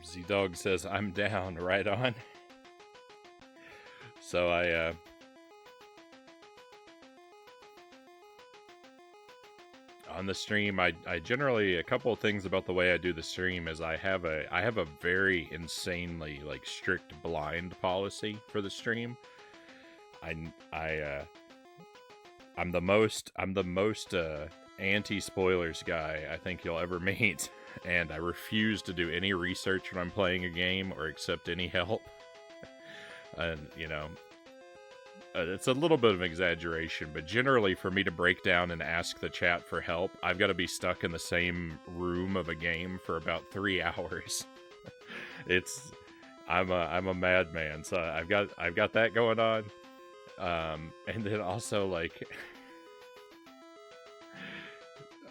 Z-Dog says, I'm down, right on. So on the stream, I generally, a couple of things about the way I do the stream is I have a very insanely, like, strict blind policy for the stream. I'm the most anti-spoilers guy I think you'll ever meet, and I refuse to do any research when I'm playing a game or accept any help. And, it's a little bit of an exaggeration, but generally for me to break down and ask the chat for help, I've got to be stuck in the same room of a game for about 3 hours. I'm a madman, so I've got that going on. And then also, like,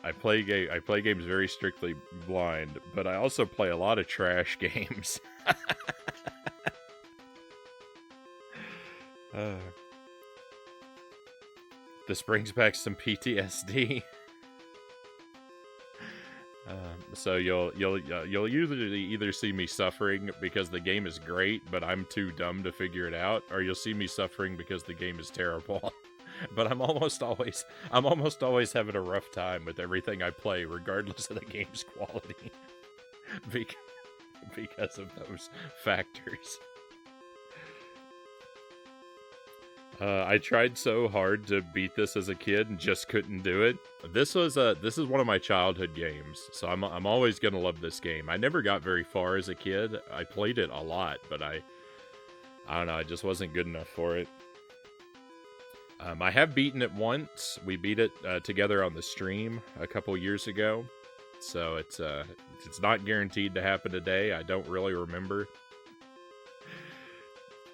I play games very strictly blind, but I also play a lot of trash games. This brings back some PTSD. So you'll usually either see me suffering because the game is great, but I'm too dumb to figure it out, or you'll see me suffering because the game is terrible. But I'm almost always having a rough time with everything I play, regardless of the game's quality, because of those factors. I tried so hard to beat this as a kid and just couldn't do it. This is one of my childhood games, so I'm always gonna love this game. I never got very far as a kid. I played it a lot, but I don't know, I just wasn't good enough for it. I have beaten it once. We beat it together on the stream a couple years ago, so it's not guaranteed to happen today. I don't really remember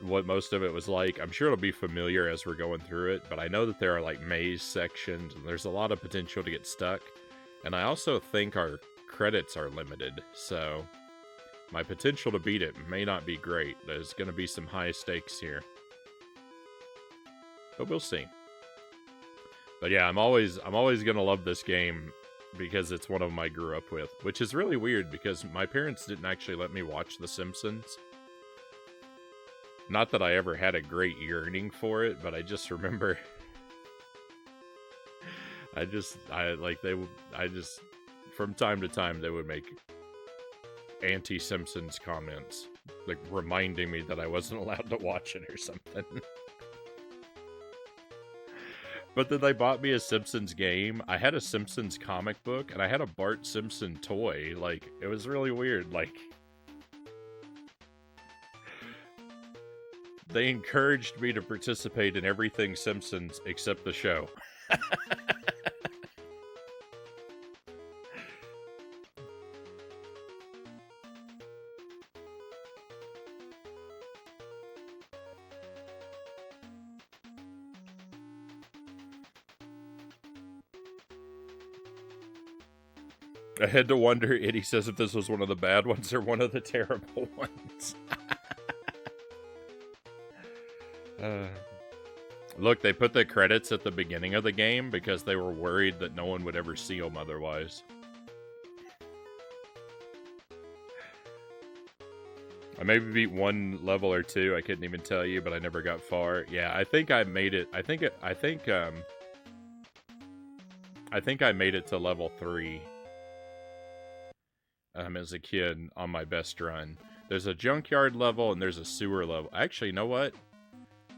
what most of it was like. I'm sure it'll be familiar as we're going through it, but I know that there are like maze sections, and there's a lot of potential to get stuck. And I also think our credits are limited, so my potential to beat it may not be great. There's going to be some high stakes here, but we'll see. But yeah, I'm always going to love this game because it's one of them I grew up with, which is really weird because my parents didn't actually let me watch The Simpsons. Not that I ever had a great yearning for it, but I just remember from time to time they would make anti-Simpsons comments, like reminding me that I wasn't allowed to watch it or something. But then they bought me a Simpsons game. I had a Simpsons comic book, and I had a Bart Simpson toy. Like, it was really weird. Like, they encouraged me to participate in everything Simpsons except the show. I had to wonder, Eddie says, if this was one of the bad ones or one of the terrible ones. Look, they put the credits at the beginning of the game because they were worried that no one would ever see them otherwise. I maybe beat one level or two, I couldn't even tell you, but I never got far. Yeah, I think I made it. I think I made it to level 3 as a kid on my best run. There's a junkyard level and there's a sewer level. Actually, you know what?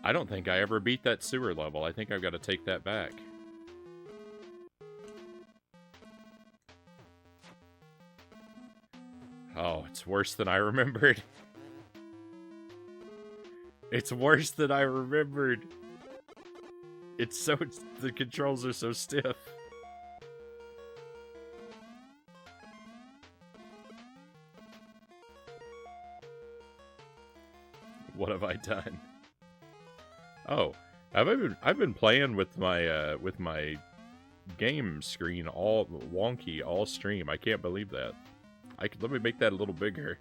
I don't think I ever beat that sewer level. I think I've got to take that back. Oh, it's worse than I remembered. It's worse than I remembered. The controls are so stiff. What have I done? Oh, I've been playing with my game screen all wonky all stream. I can't believe that. Let me make that a little bigger.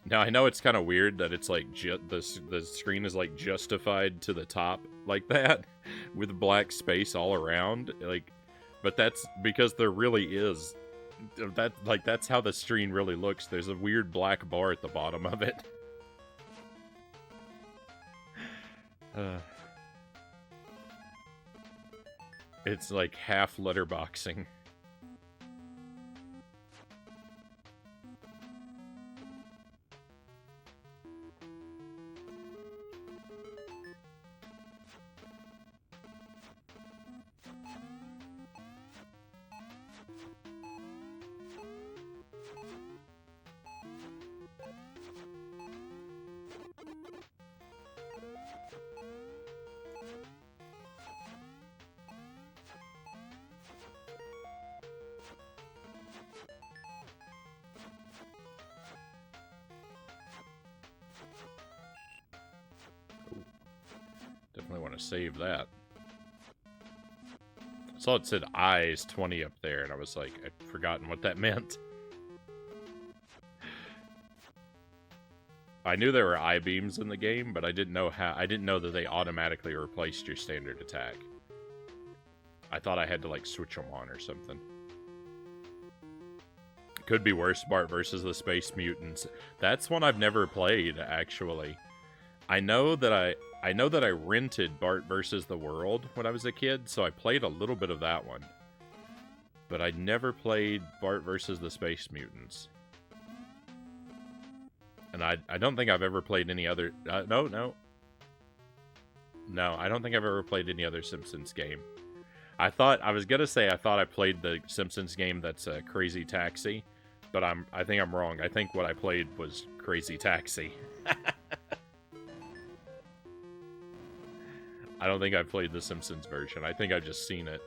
Now I know it's kind of weird that it's like the screen is like justified to the top like that, with black space all around. Like, but that's because there really is that's how the screen really looks. There's a weird black bar at the bottom of it. It's like half letterboxing. Definitely want to save that. I saw it said eyes 20 up there, and I was like, I'd forgotten what that meant. I knew there were eye beams in the game, but I didn't know that they automatically replaced your standard attack. I thought I had to like switch them on or something. Could be worse. Bart versus the Space Mutants. That's one I've never played, actually. I know that I rented Bart versus the World when I was a kid, so I played a little bit of that one. But I never played Bart versus the Space Mutants. And I don't think I've ever played any other... No, I don't think I've ever played any other Simpsons game. I thought I played the Simpsons game that's Crazy Taxi, but I think I'm wrong. I think what I played was Crazy Taxi. I don't think I've played the Simpsons version. I think I've just seen it.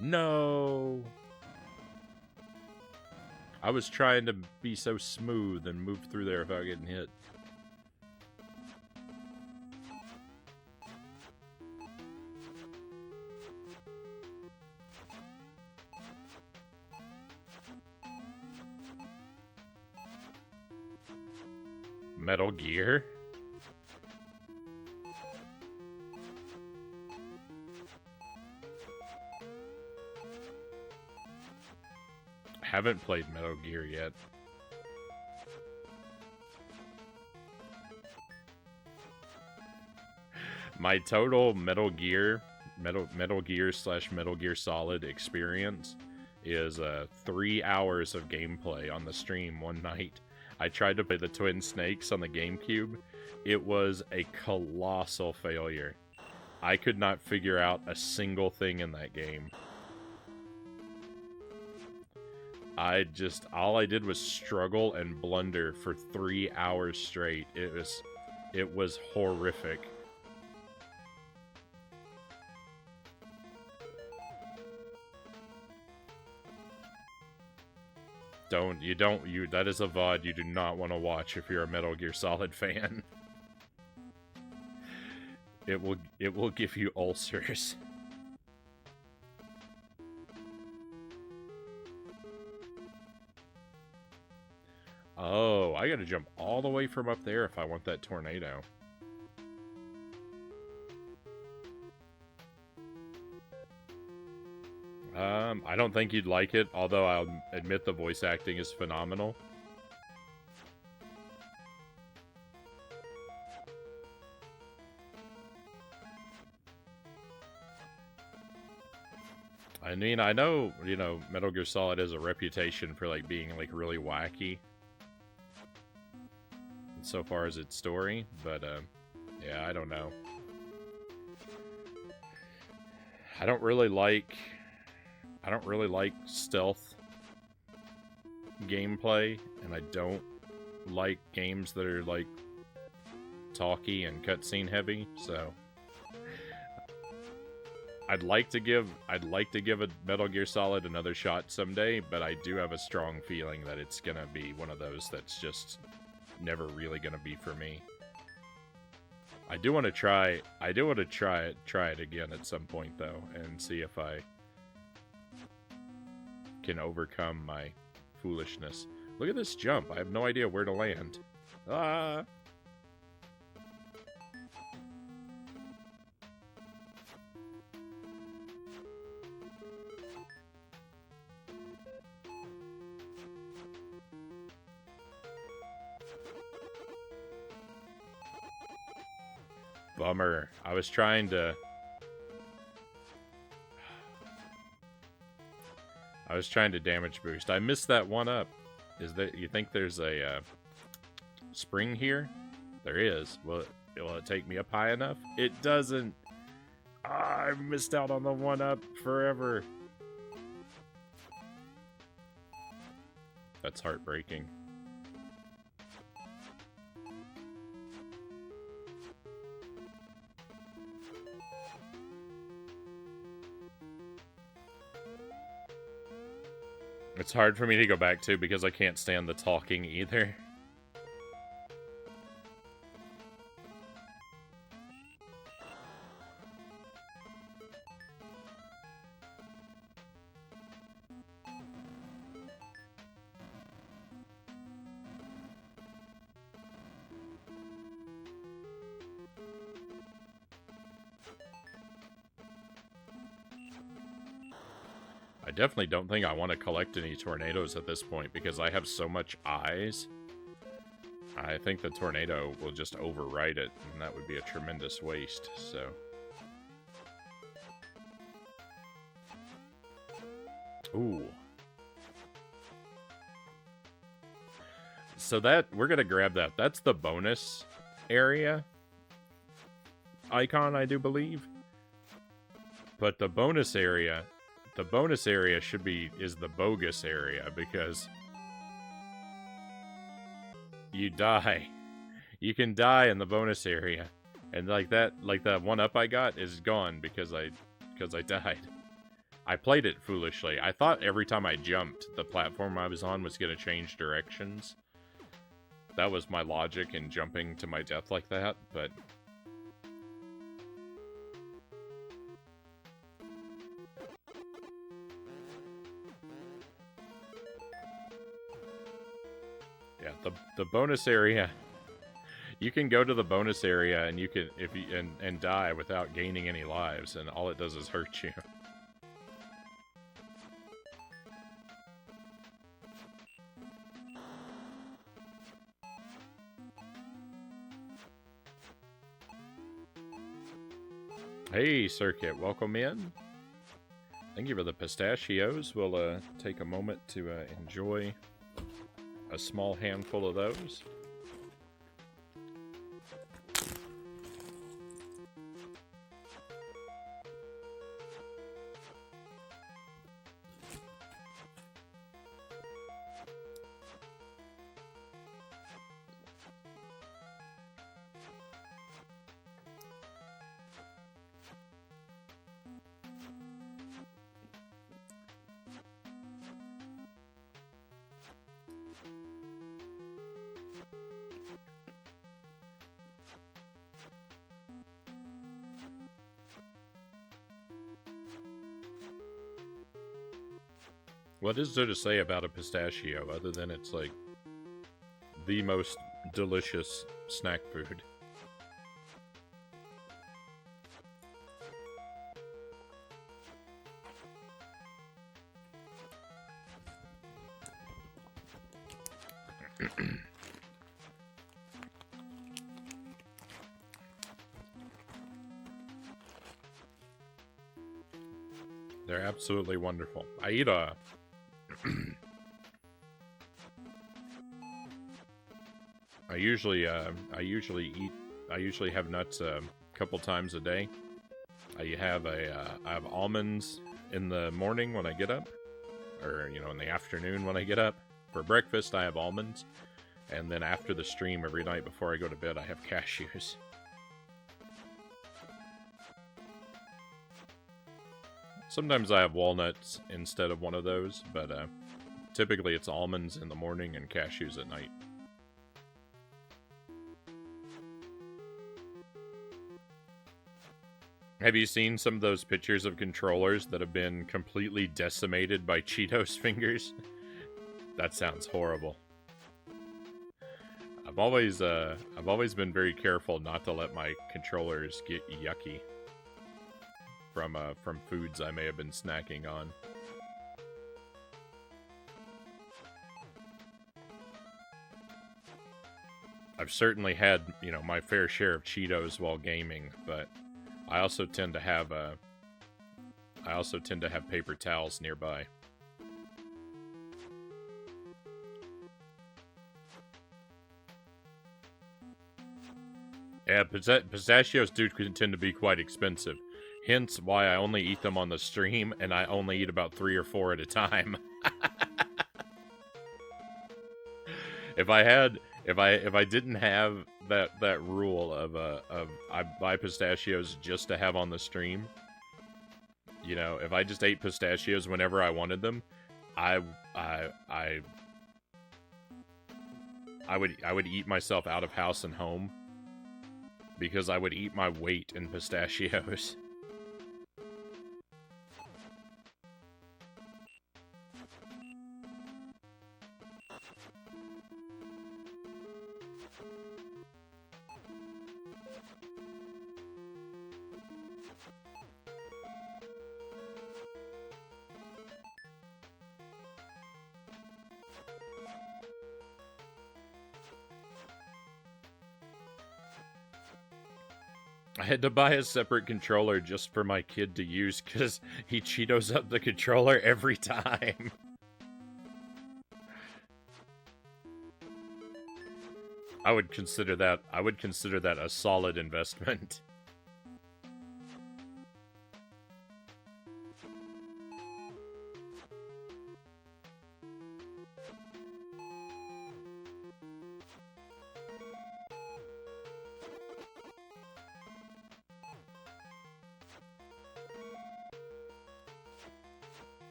No! I was trying to be so smooth and move through there without getting hit. Metal Gear? I haven't played Metal Gear yet. My total Metal Gear / Metal Gear Solid experience is 3 hours of gameplay on the stream one night. I tried to play the Twin Snakes on the GameCube. It was a colossal failure. I could not figure out a single thing in that game. All I did was struggle and blunder for 3 hours straight. It was horrific. That is a VOD you do not want to watch if you're a Metal Gear Solid fan. It will give you ulcers. Oh, I gotta jump all the way from up there if I want that tornado. I don't think you'd like it, although I'll admit the voice acting is phenomenal. I mean, I know, Metal Gear Solid has a reputation for, like, being, like, really wacky. So far as its story, but, yeah, I don't know. I don't really like stealth gameplay, and I don't like games that are, like, talky and cutscene heavy, so... I'd like to give a Metal Gear Solid another shot someday, but I do have a strong feeling that it's gonna be one of those that's just never really gonna be for me. I do want to try it again at some point though, and see if I can overcome my foolishness. Look at this jump. I have no idea where to land. Ah! Bummer. I was trying to damage boost. I missed that one up. Is that you think there's a spring here? There is. Will it take me up high enough? It doesn't. I missed out on the one up forever. That's heartbreaking. It's hard for me to go back to because I can't stand the talking either. I definitely don't think I want to collect any tornadoes at this point because I have so much eyes. I think the tornado will just override it, and that would be a tremendous waste, so. Ooh. So we're gonna grab that. That's the bonus area icon, I do believe. But the bonus area is the bogus area because you die. You can die in the bonus area. And like that one up I got is gone because I died. I played it foolishly. I thought every time I jumped, the platform I was on was going to change directions. That was my logic in jumping to my death like that, but yeah, the bonus area. You can go to the bonus area and you can and die without gaining any lives, and all it does is hurt you. Hey, Circuit, welcome in. Thank you for the pistachios. We'll take a moment to enjoy a small handful of those. What is there to say about a pistachio other than it's like the most delicious snack food? They're absolutely wonderful. I eat I usually have nuts a couple times a day. I have almonds in the morning when I get up, or in the afternoon when I get up. For breakfast, I have almonds, and then after the stream every night before I go to bed, I have cashews. Sometimes I have walnuts instead of one of those, but typically it's almonds in the morning and cashews at night. Have you seen some of those pictures of controllers that have been completely decimated by Cheetos fingers? That sounds horrible. I've always been very careful not to let my controllers get yucky from foods I may have been snacking on. I've certainly had, you know, my fair share of Cheetos while gaming, but I also tend to have paper towels nearby. Yeah, pistachios do tend to be quite expensive. Hence why I only eat them on the stream, and I only eat about 3 or 4 at a time. If I didn't have that rule of I buy pistachios just to have on the stream, you know, if I just ate pistachios whenever I wanted them, I would eat myself out of house and home because I would eat my weight in pistachios. I had to buy a separate controller just for my kid to use because he Cheetos up the controller every time. I would consider that a solid investment.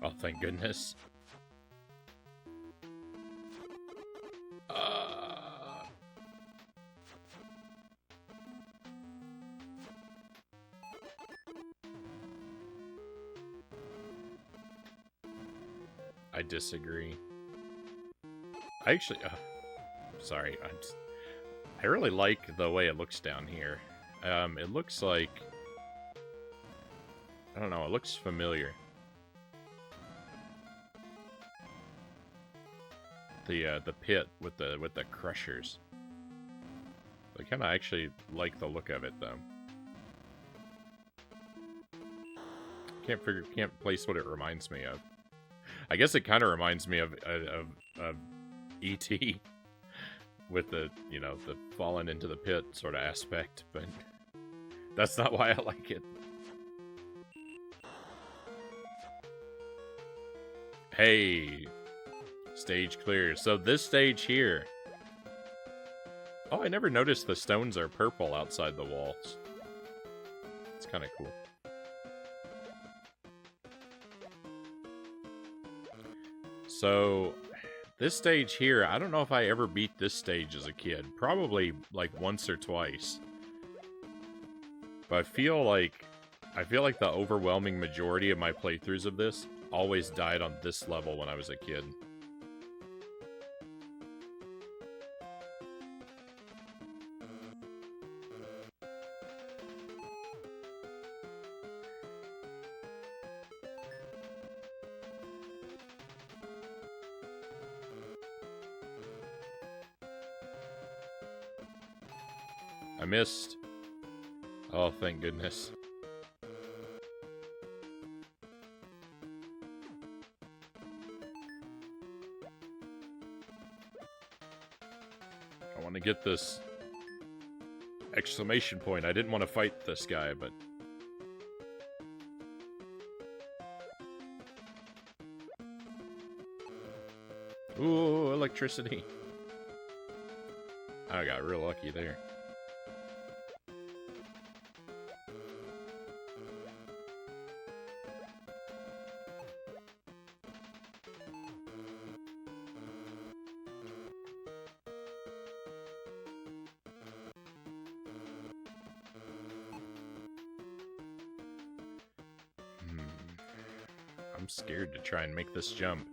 Oh, thank goodness. I disagree. I actually... sorry. I really like the way it looks down here. It looks like... I don't know, it looks familiar. The pit with the crushers. I kind of actually like the look of it though. Can't place what it reminds me of. I guess it kind of reminds me of E.T. with the, you know, the falling into the pit sort of aspect, but that's not why I like it. Hey, stage clear. So this stage here. Oh, I never noticed the stones are purple outside the walls. It's kind of cool. So, this stage here, I don't know if I ever beat this stage as a kid. Probably, like, once or twice. But I feel like the overwhelming majority of my playthroughs of this always died on this level when I was a kid. I missed. Oh, thank goodness. I want to get this exclamation point. I didn't want to fight this guy, but... Ooh, electricity. I got real lucky there. I'm scared to try and make this jump.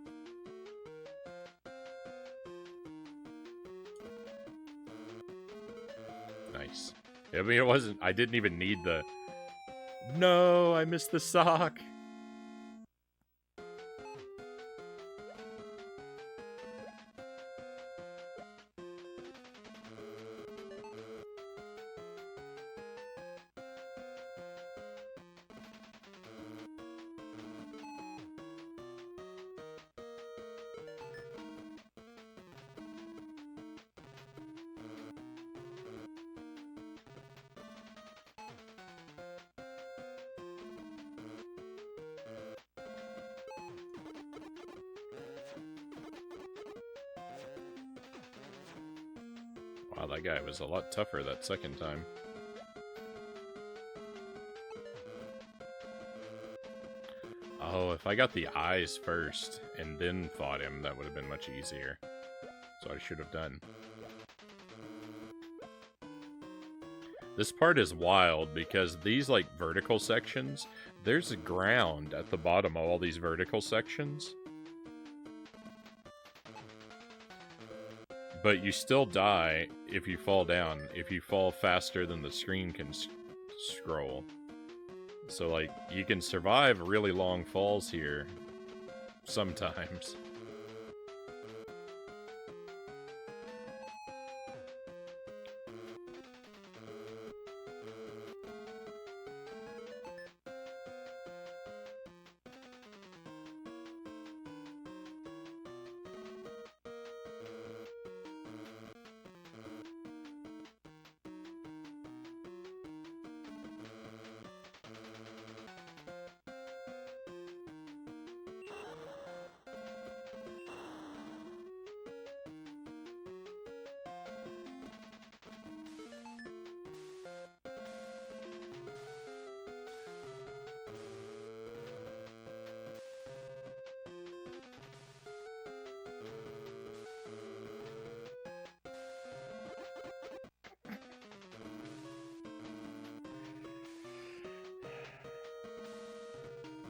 Nice. I mean, it wasn't... I didn't even need the... No, I missed the sock! Wow, that guy was a lot tougher that second time. Oh, if I got the eyes first and then fought him, that would have been much easier. So I should have done. This part is wild because these, like, vertical sections, there's a ground at the bottom of all these vertical sections. But you still die if you fall down, if you fall faster than the screen can scroll. So, like, you can survive really long falls here sometimes.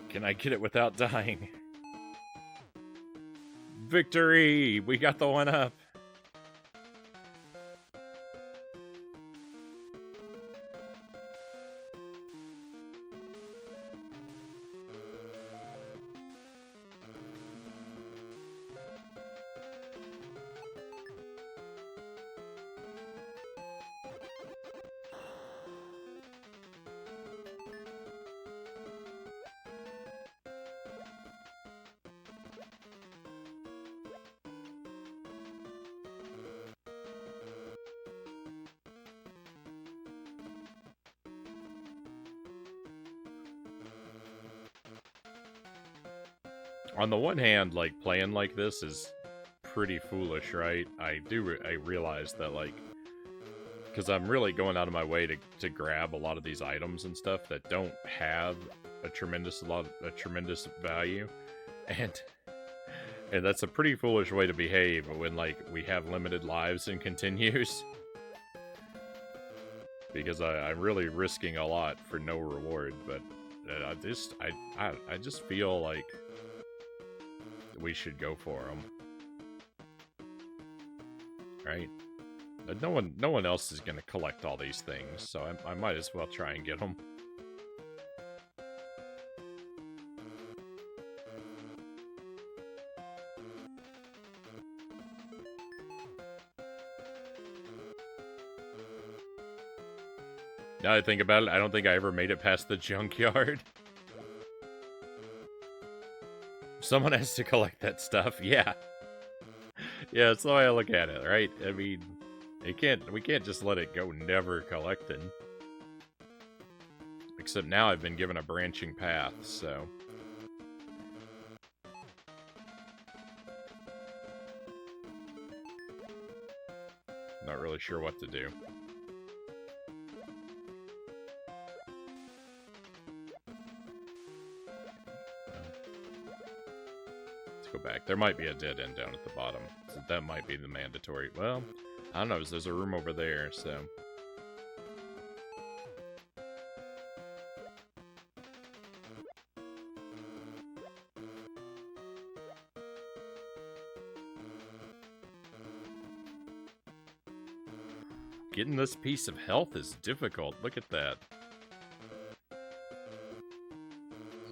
Can I get it without dying? Victory! We got the one up! On the one hand, like, playing like this is pretty foolish, right? I realize that, like, because I'm really going out of my way to grab a lot of these items and stuff that don't have a tremendous value, and that's a pretty foolish way to behave when, like, we have limited lives and continues. Because I'm really risking a lot for no reward, but I just feel like we should go for them, right? But no one else is gonna collect all these things, so I might as well try and get them. Now I think about it, I don't think I ever made it past the junkyard. Someone has to collect that stuff, yeah. Yeah, that's the way I look at it, right? I mean, we can't just let it go never collected. Except now I've been given a branching path, so... Not really sure what to do. Back. There might be a dead end down at the bottom. So that might be the mandatory. Well, I don't know. There's a room over there, so... Getting this piece of health is difficult. Look at that.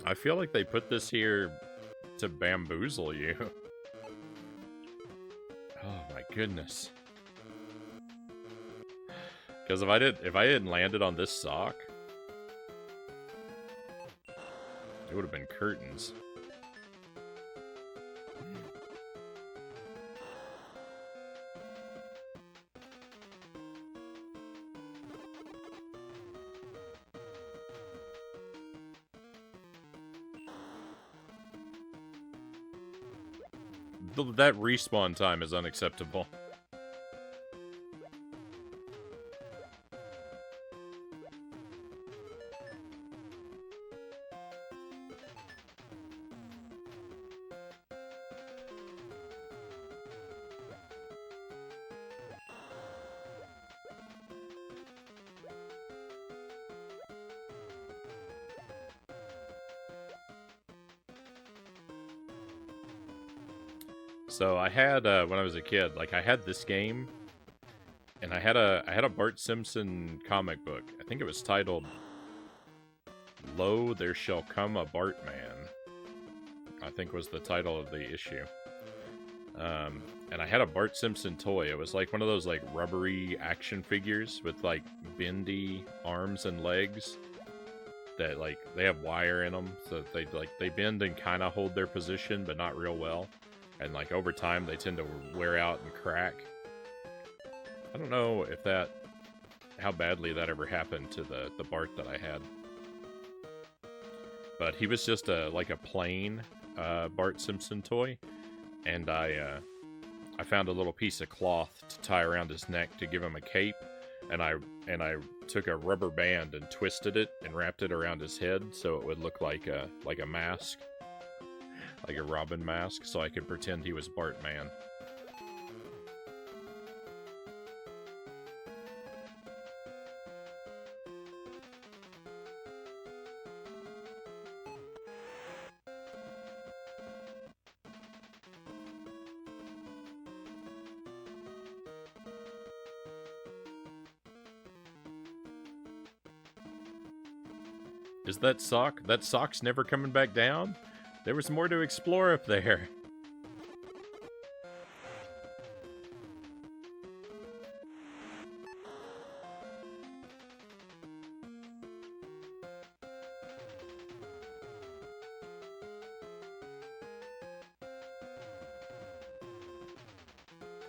I feel like they put this here to bamboozle you. Oh my goodness. Because if I hadn't landed on this sock, it would have been curtains. That respawn time is unacceptable. So I had when I was a kid, like I had this game, and I had a Bart Simpson comic book. I think it was titled "Lo, There Shall Come a Bartman." I think was the title of the issue. And I had a Bart Simpson toy. It was like one of those like rubbery action figures with like bendy arms and legs that like they have wire in them, so they bend and kind of hold their position, but not real well. And like over time, they tend to wear out and crack. I don't know if how badly that ever happened to the Bart that I had. But he was just like a plain Bart Simpson toy, and I found a little piece of cloth to tie around his neck to give him a cape, and I took a rubber band and twisted it and wrapped it around his head so it would look like a mask. Like a Robin mask, so I could pretend he was Bartman. Is that sock? That sock's never coming back down? There was more to explore up there.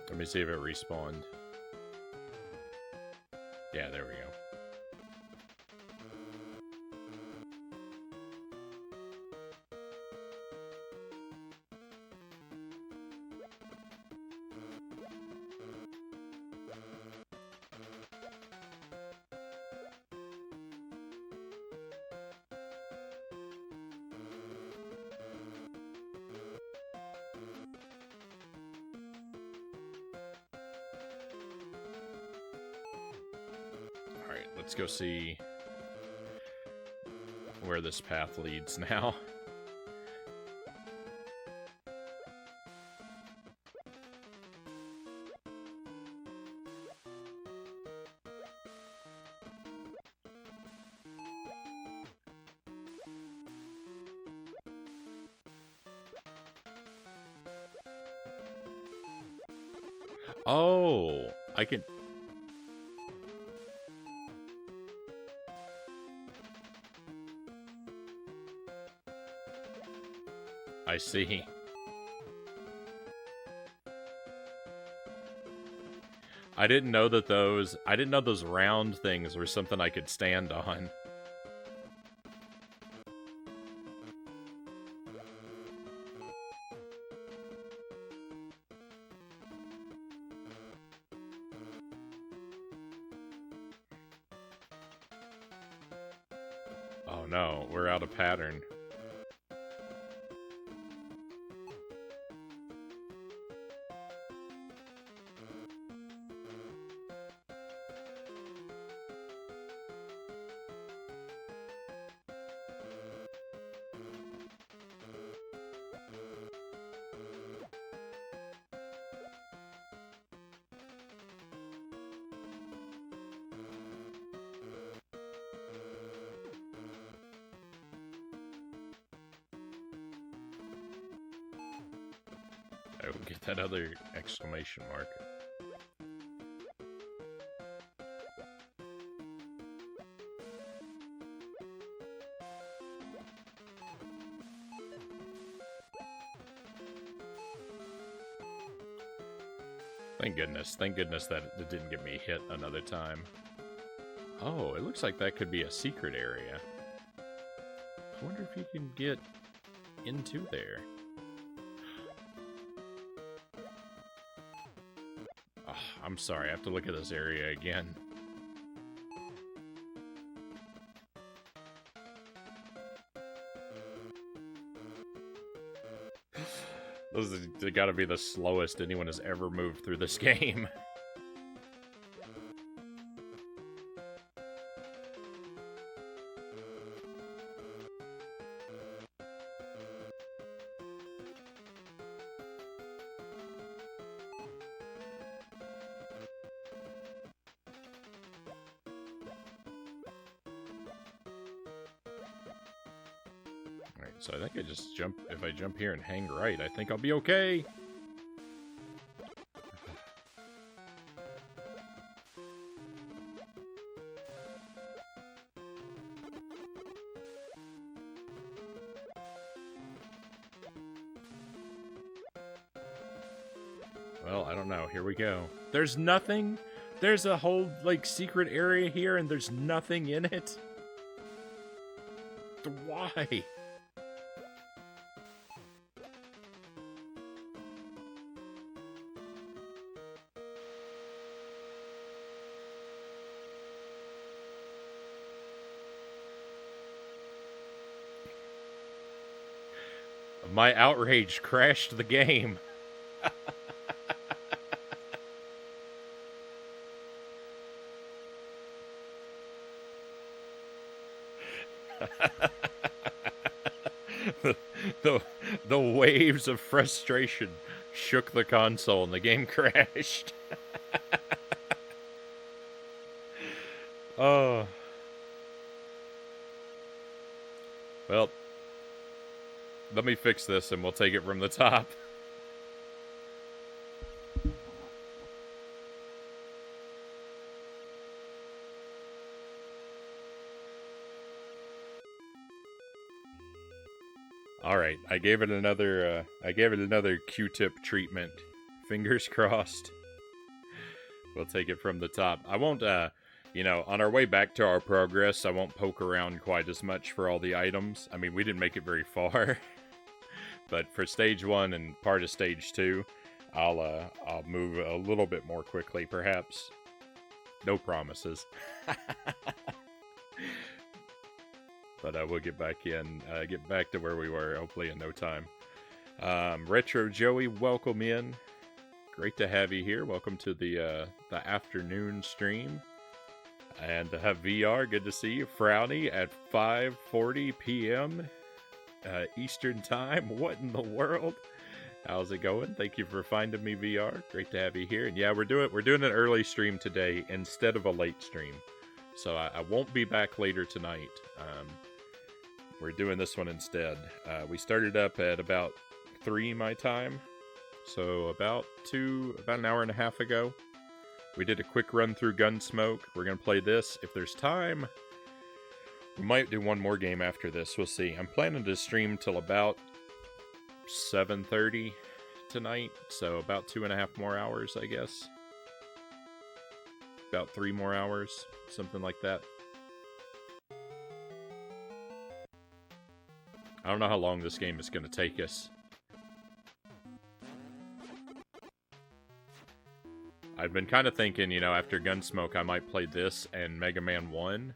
Let me see if it respawned. Yeah, there we go. Let's go see where this path leads now. Oh, I can... I see. I didn't know that those round things were something I could stand on. Oh no, we're out of pattern. I will get that other exclamation mark. Thank goodness that it didn't get me hit another time. Oh, it looks like that could be a secret area. I wonder if you can get into there. Oh, I'm sorry, I have to look at this area again. Those have got to be the slowest anyone has ever moved through this game. So I think I just jump, if I jump here and hang right, I think I'll be okay. Well, I don't know. Here we go. There's nothing? There's a whole, like, secret area here and there's nothing in it? Why? My outrage crashed the game. the waves of frustration shook the console and the game crashed. Oh. Well, let me fix this and we'll take it from the top. All right, I gave it another Q-tip treatment. Fingers crossed. We'll take it from the top. I won't, you know, on our way back to our progress, I won't poke around quite as much for all the items. I mean, we didn't make it very far. But for stage 1 and part of stage 2, I'll move a little bit more quickly, perhaps. No promises. But we'll get back in, get back to where we were, hopefully in no time. Retro Joey, welcome in. Great to have you here. Welcome to the afternoon stream. And to have VR, good to see you. Frownie at 5:40 p.m. Eastern Time. What in the world? How's it going? Thank you for finding me, VR. Great to have you here. And yeah, we're doing an early stream today instead of a late stream. So I won't be back later tonight. We're doing this one instead. We started up at about 3 my time. So about an hour and a half ago. We did a quick run through Gunsmoke. We're going to play this. If there's time, we might do one more game after this. We'll see. I'm planning to stream till about 7:30 tonight. So about 2.5 more hours, I guess. About 3 more hours. Something like that. I don't know how long this game is going to take us. I've been kind of thinking, you know, after Gunsmoke, I might play this and Mega Man 1.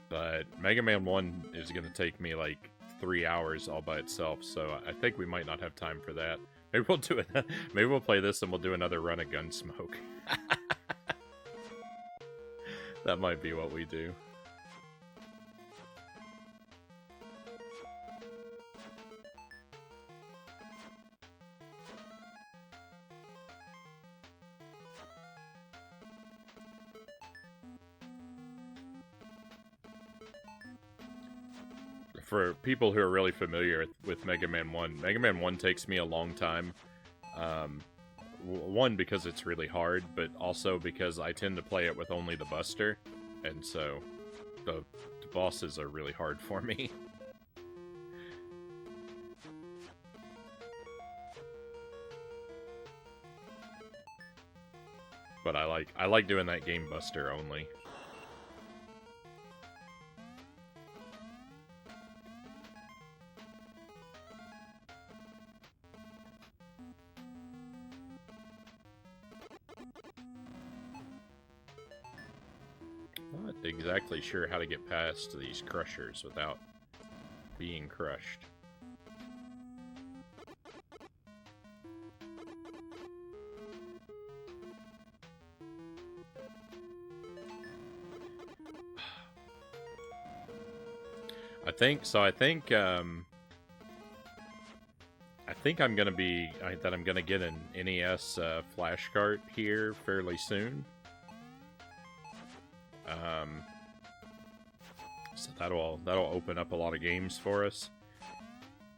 But Mega Man 1 is going to take me like 3 hours all by itself, so I think we might not have time for that. Maybe we'll do it. Maybe we'll play this and we'll do another run of Gunsmoke. That might be what we do. For people who are really familiar with Mega Man 1, Mega Man 1 takes me a long time One, because it's really hard, but also because I tend to play it with only the Buster, and so the bosses are really hard for me. But I like doing that game Buster only. Not exactly sure how to get past these crushers without being crushed. I think I'm gonna get an NES flash cart here fairly soon. So that'll open up a lot of games for us.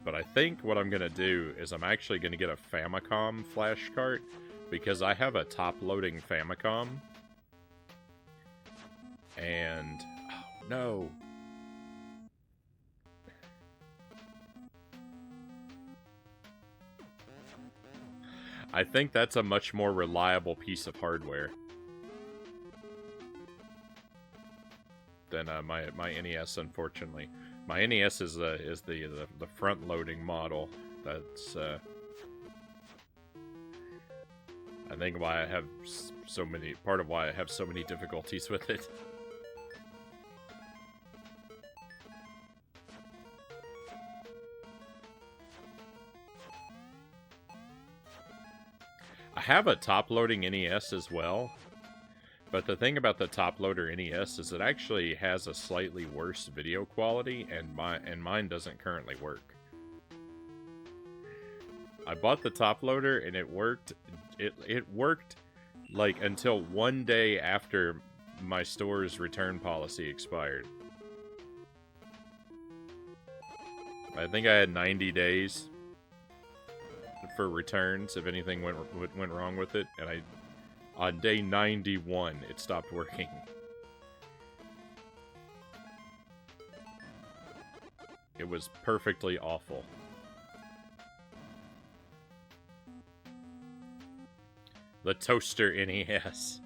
But I think what I'm gonna do is I'm actually gonna get a Famicom flash cart because I have a top-loading Famicom. And oh no. I think that's a much more reliable piece of hardware than my NES. Unfortunately, my NES is the front-loading model. That's I think why I have so many. Part of why I have so many difficulties with it. I have a top-loading NES as well, but the thing about the top-loader NES is it actually has a slightly worse video quality, and mine doesn't currently work. I bought the top-loader and it worked. It worked like until one day after my store's return policy expired. I think I had 90 days for returns if anything went wrong with it, and on day 91 it stopped working. It was perfectly awful. The Toaster NES.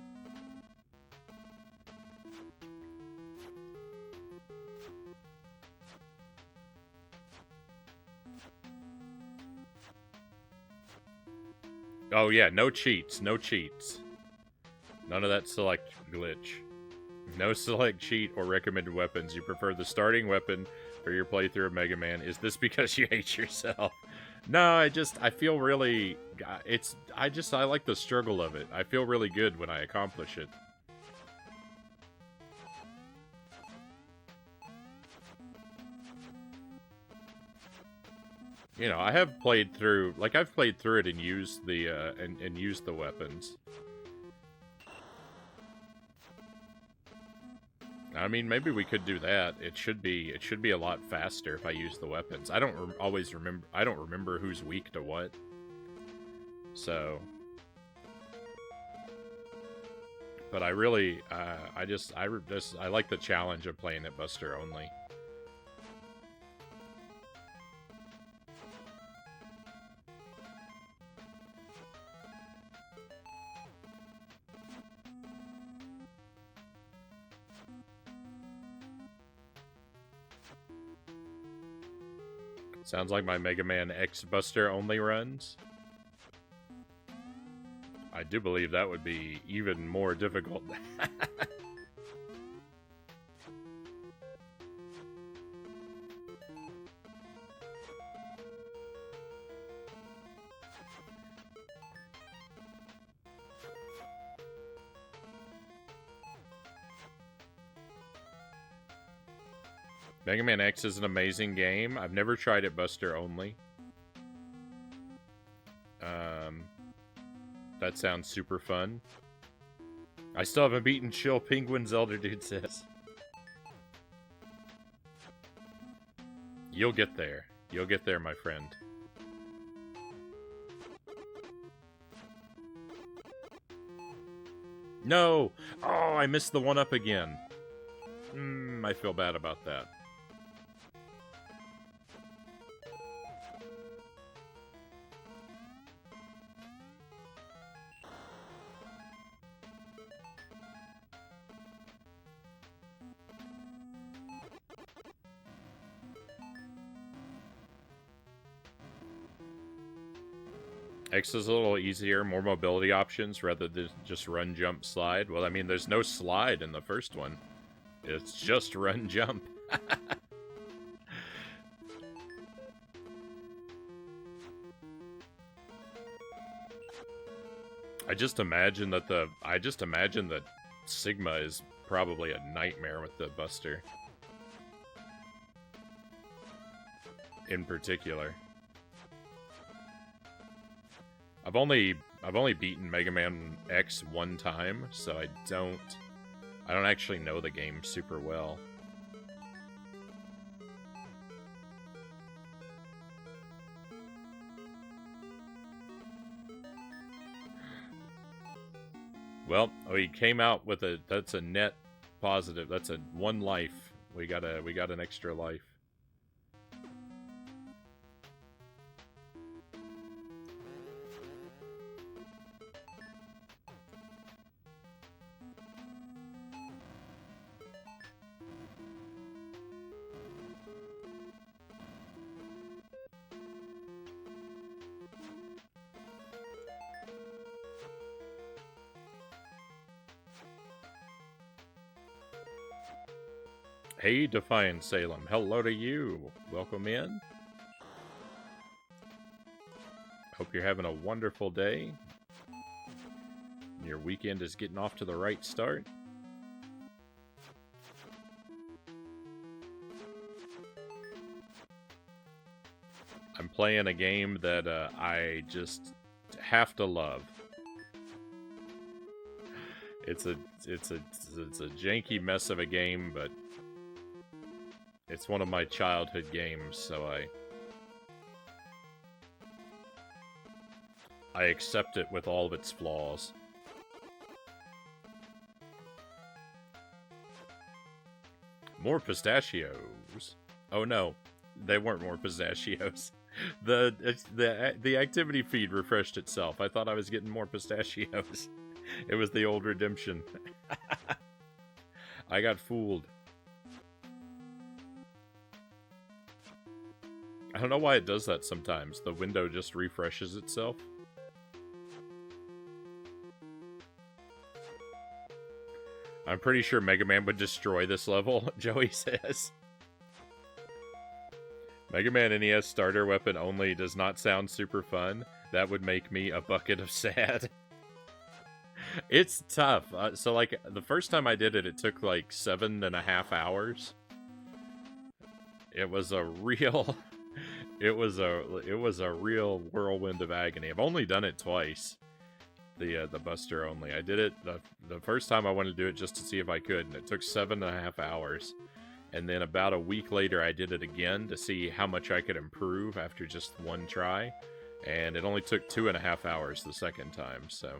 Oh yeah, no cheats, no cheats. None of that select glitch. No select cheat or recommended weapons. You prefer the starting weapon for your playthrough of Mega Man. Is this because you hate yourself? No, I feel really, I like the struggle of it. I feel really good when I accomplish it. You know, I have played through, like, I've played through it and used the, and used the weapons. I mean, maybe we could do that. It should be a lot faster if I use the weapons. I don't always remember, I don't remember who's weak to what. So. But I really, I like the challenge of playing it Buster only. Sounds like my Mega Man X Buster only runs. I do believe that would be even more difficult. Mega Man X is an amazing game. I've never tried it Buster only. That sounds super fun. I still haven't beaten Chill Penguin's Elder Dude says. You'll get there. You'll get there, my friend. No! Oh, I missed the 1-up again. I feel bad about that. X is a little easier, more mobility options rather than just run, jump, slide. Well, I mean, there's no slide in the first one. It's just run, jump. I just imagine that Sigma is probably a nightmare with the Buster. In particular. I've only beaten Mega Man X one time, so I don't actually know the game super well. Well, we came out with that's a net positive. That's a 1 life. We got an extra life. Hey, Defiant Salem. Hello to you. Welcome in. Hope you're having a wonderful day. Your weekend is getting off to the right start. I'm playing a game that I just have to love. It's a janky mess of a game, but it's one of my childhood games, so I accept it with all of its flaws. More pistachios. Oh no, they weren't more pistachios. The activity feed refreshed itself. I thought I was getting more pistachios. It was the old redemption. I got fooled. I don't know why it does that sometimes. The window just refreshes itself. I'm pretty sure Mega Man would destroy this level, Joey says. Mega Man NES starter weapon only does not sound super fun. That would make me a bucket of sad. It's tough. So, like, the first time I did it, it took, like, 7.5 hours. It was a real... It was a real whirlwind of agony. I've only done it twice. The Buster only. I did it the first time I wanted to do it just to see if I could, and it took 7.5 hours. And then about a week later, I did it again to see how much I could improve after just one try. And it only took 2.5 hours the second time, so...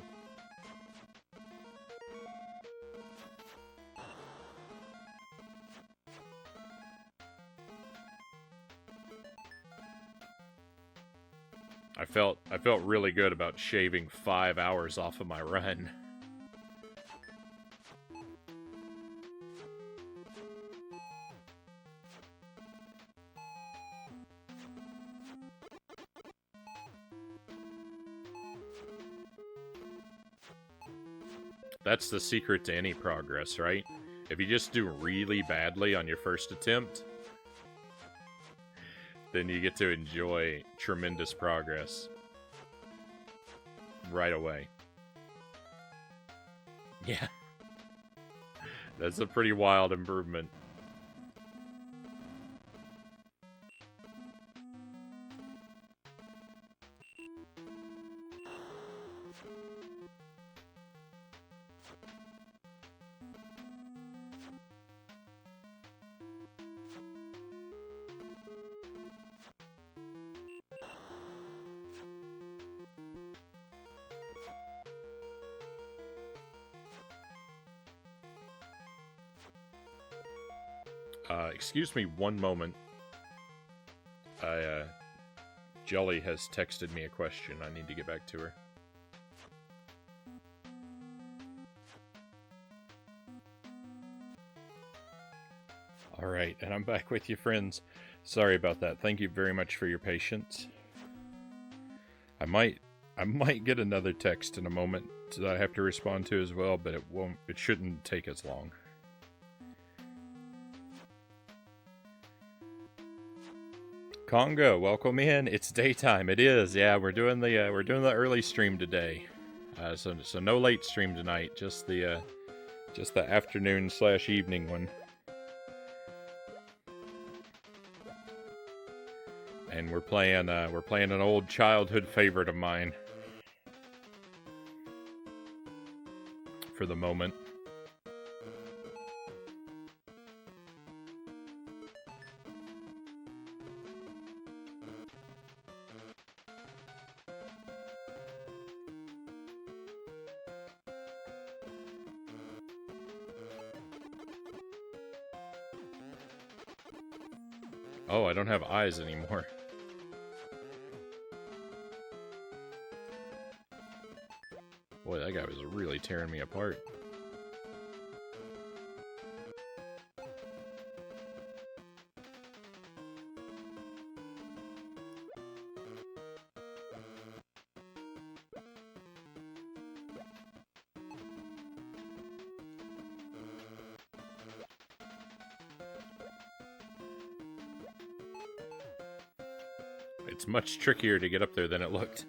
I felt really good about shaving 5 hours off of my run. That's the secret to any progress, right? If you just do really badly on your first attempt, then you get to enjoy tremendous progress right away. Yeah. That's a pretty wild improvement. Excuse me one moment. Jelly has texted me a question. I need to get back to her. Alright, and I'm back with you, friends. Sorry about that. Thank you very much for your patience. I might get another text in a moment that I have to respond to as well, but it shouldn't take as long. Congo, welcome in. It's daytime. It is. Yeah, we're doing the early stream today. So no late stream tonight. Just the afternoon/evening one. And we're playing an old childhood favorite of mine for the moment. Oh, I don't have eyes anymore. Boy, that guy was really tearing me apart. It's much trickier to get up there than it looked.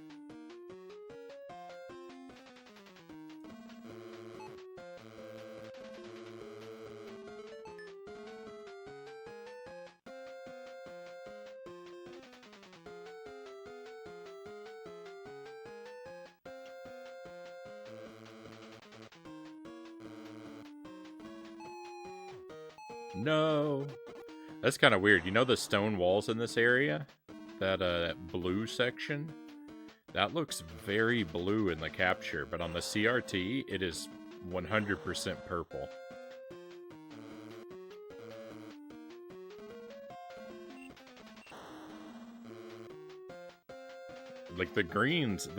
No. That's kind of weird. You know the stone walls in this area? That blue section? That looks very blue in the capture, but on the CRT, it is 100% purple. Like the greens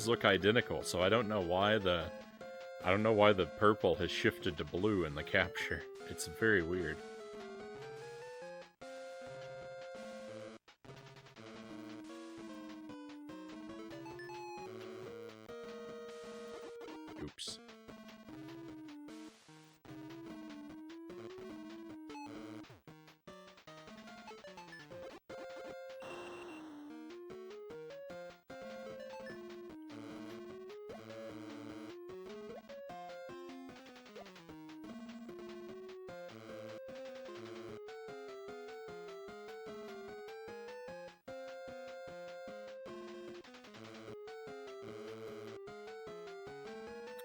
look identical, so I don't know why the purple has shifted to blue in the capture. It's very weird. Oops.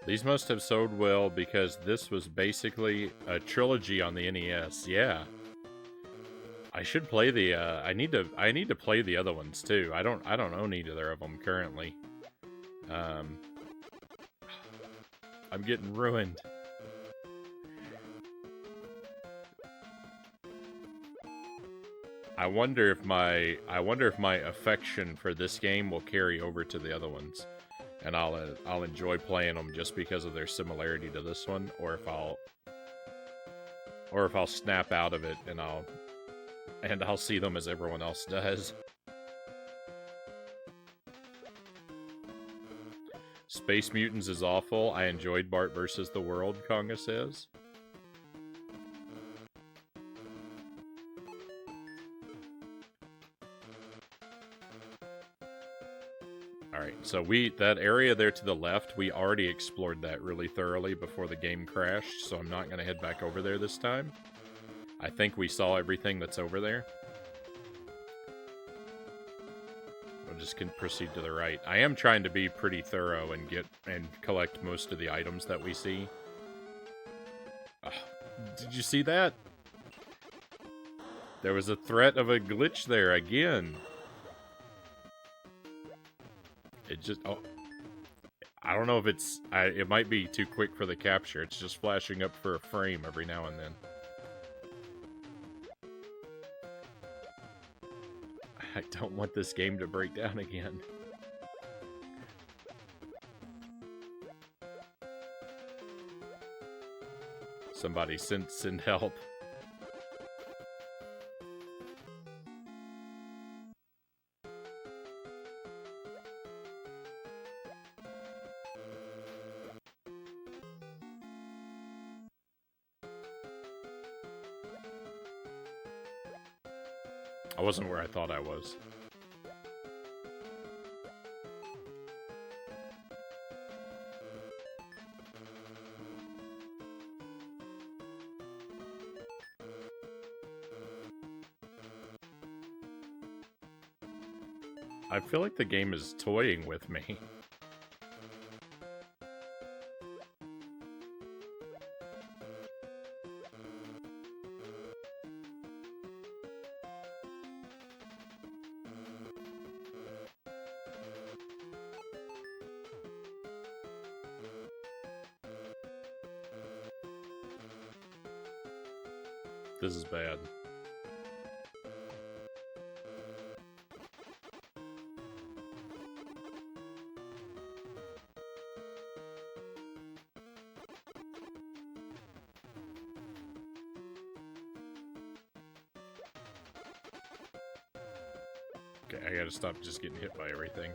These must have sold well because this was basically a trilogy on the NES. Yeah. I should play the I need to play the other ones too. I don't own either of them currently. I'm getting ruined. I wonder if my affection for this game will carry over to the other ones. And I'll enjoy playing them just because of their similarity to this one, or if I'll snap out of it and I'll see them as everyone else does. Space Mutants is awful. I enjoyed Bart vs. the World, Konga says. So that area there to the left, we already explored that really thoroughly before the game crashed, so I'm not going to head back over there this time. I think we saw everything that's over there. We'll just proceed to the right. I am trying to be pretty thorough and collect most of the items that we see. Did you see that? There was a threat of a glitch there again. It just, I don't know if it might be too quick for the capture. It's just flashing up for a frame every now and then. I don't want this game to break down again. Somebody send help. I wasn't where I thought I was. I feel like the game is toying with me. This is bad. Okay, I gotta stop just getting hit by everything.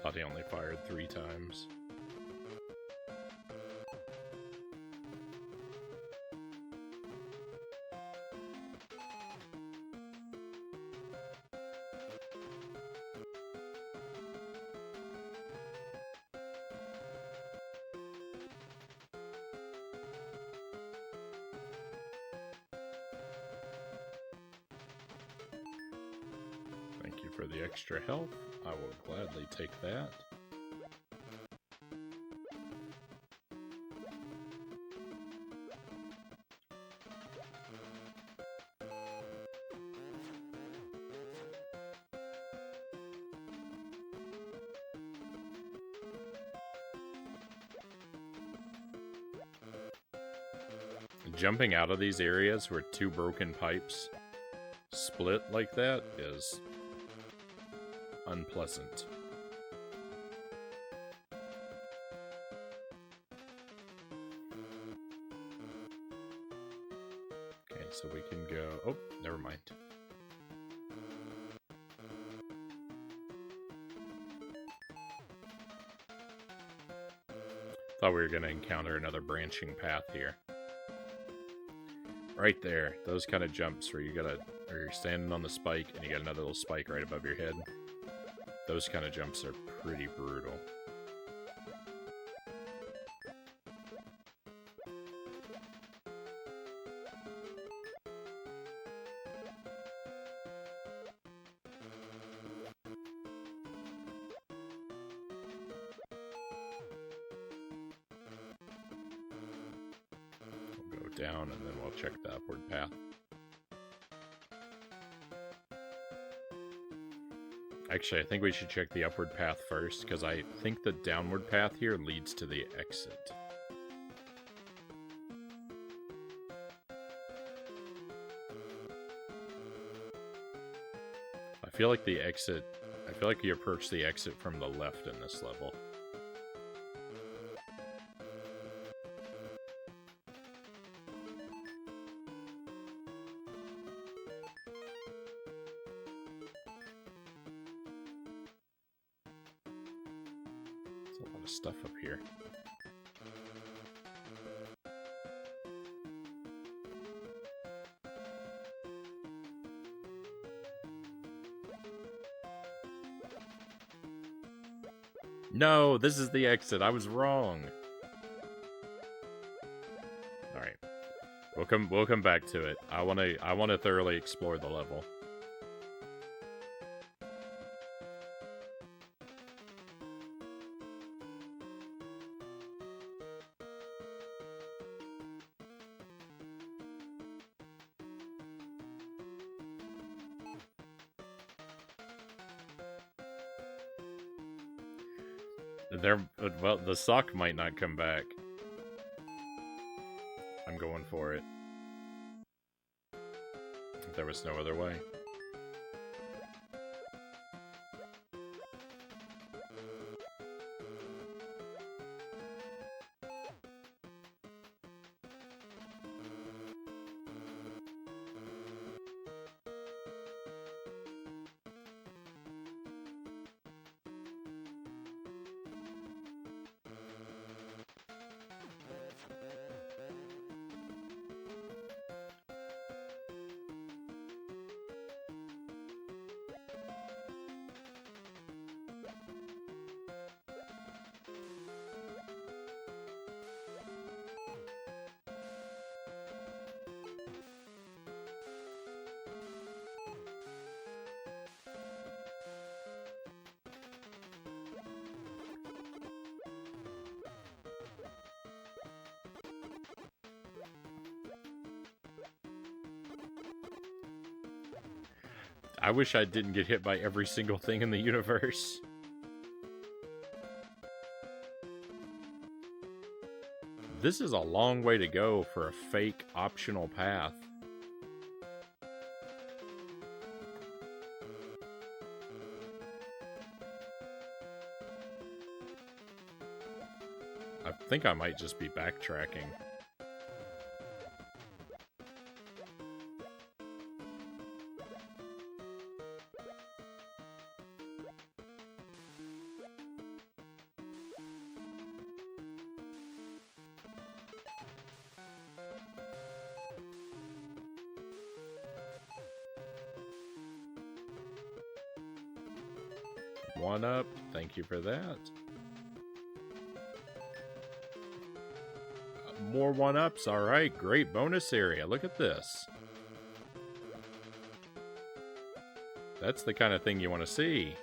Thought he only fired 3 times. Thank you for the extra health. I will gladly take that. Jumping out of these areas where 2 broken pipes split like that is unpleasant. Okay, so we can go... Oh, never mind. Thought we were going to encounter another branching path here. Right there, those kind of jumps where you're standing on the spike and you got another little spike right above your head. Those kind of jumps are pretty brutal. We'll go down and then we'll check the upward path. Actually, I think we should check the upward path first, because I think the downward path here leads to the exit. I feel like you approach the exit from the left in this level. Stuff up here. No, this is the exit. I was wrong. Alright. We'll come back to it. I wanna thoroughly explore the level. Well, the sock might not come back. I'm going for it. There was no other way. I wish I didn't get hit by every single thing in the universe. This is a long way to go for a fake optional path. I think I might just be backtracking. One up. Thank you for that. More one-ups. All right. Great bonus area. Look at this. That's the kind of thing you want to see.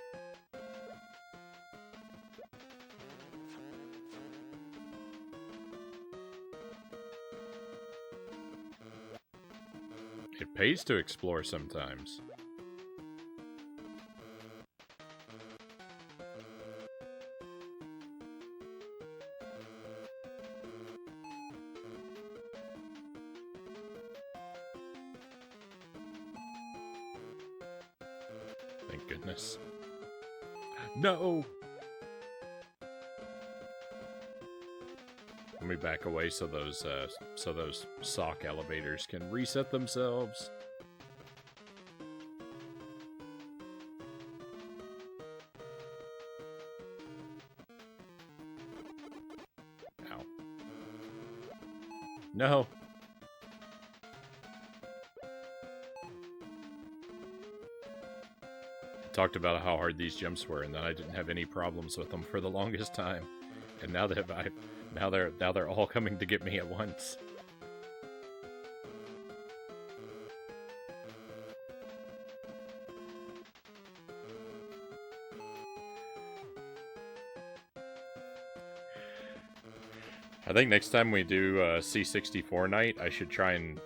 It pays to explore sometimes. Thank goodness. No! Let me back away so those sock elevators can reset themselves. Ow. No! Talked about how hard these jumps were, and that I didn't have any problems with them for the longest time. And now they're all coming to get me at once. I think next time we do C64 night, I should try and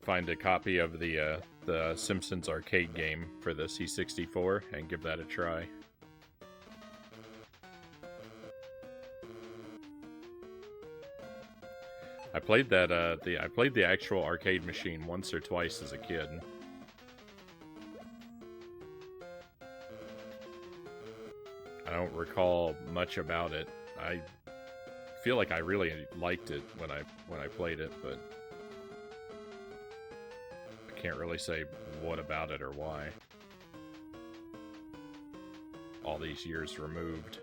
find a copy of the Simpsons arcade game for the C64 and give that a try. I played that I played the actual arcade machine once or twice as a kid. I don't recall much about it. I feel like I really liked it when I played it, but I can't really say what about it or why. All these years removed.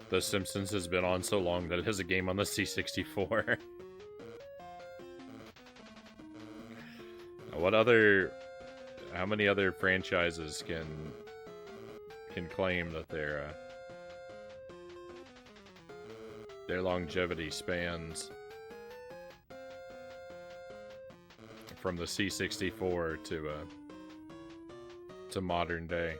The Simpsons has been on so long that it has a game on the C64. What other... How many other franchises can claim that their longevity spans from the C64 to modern day?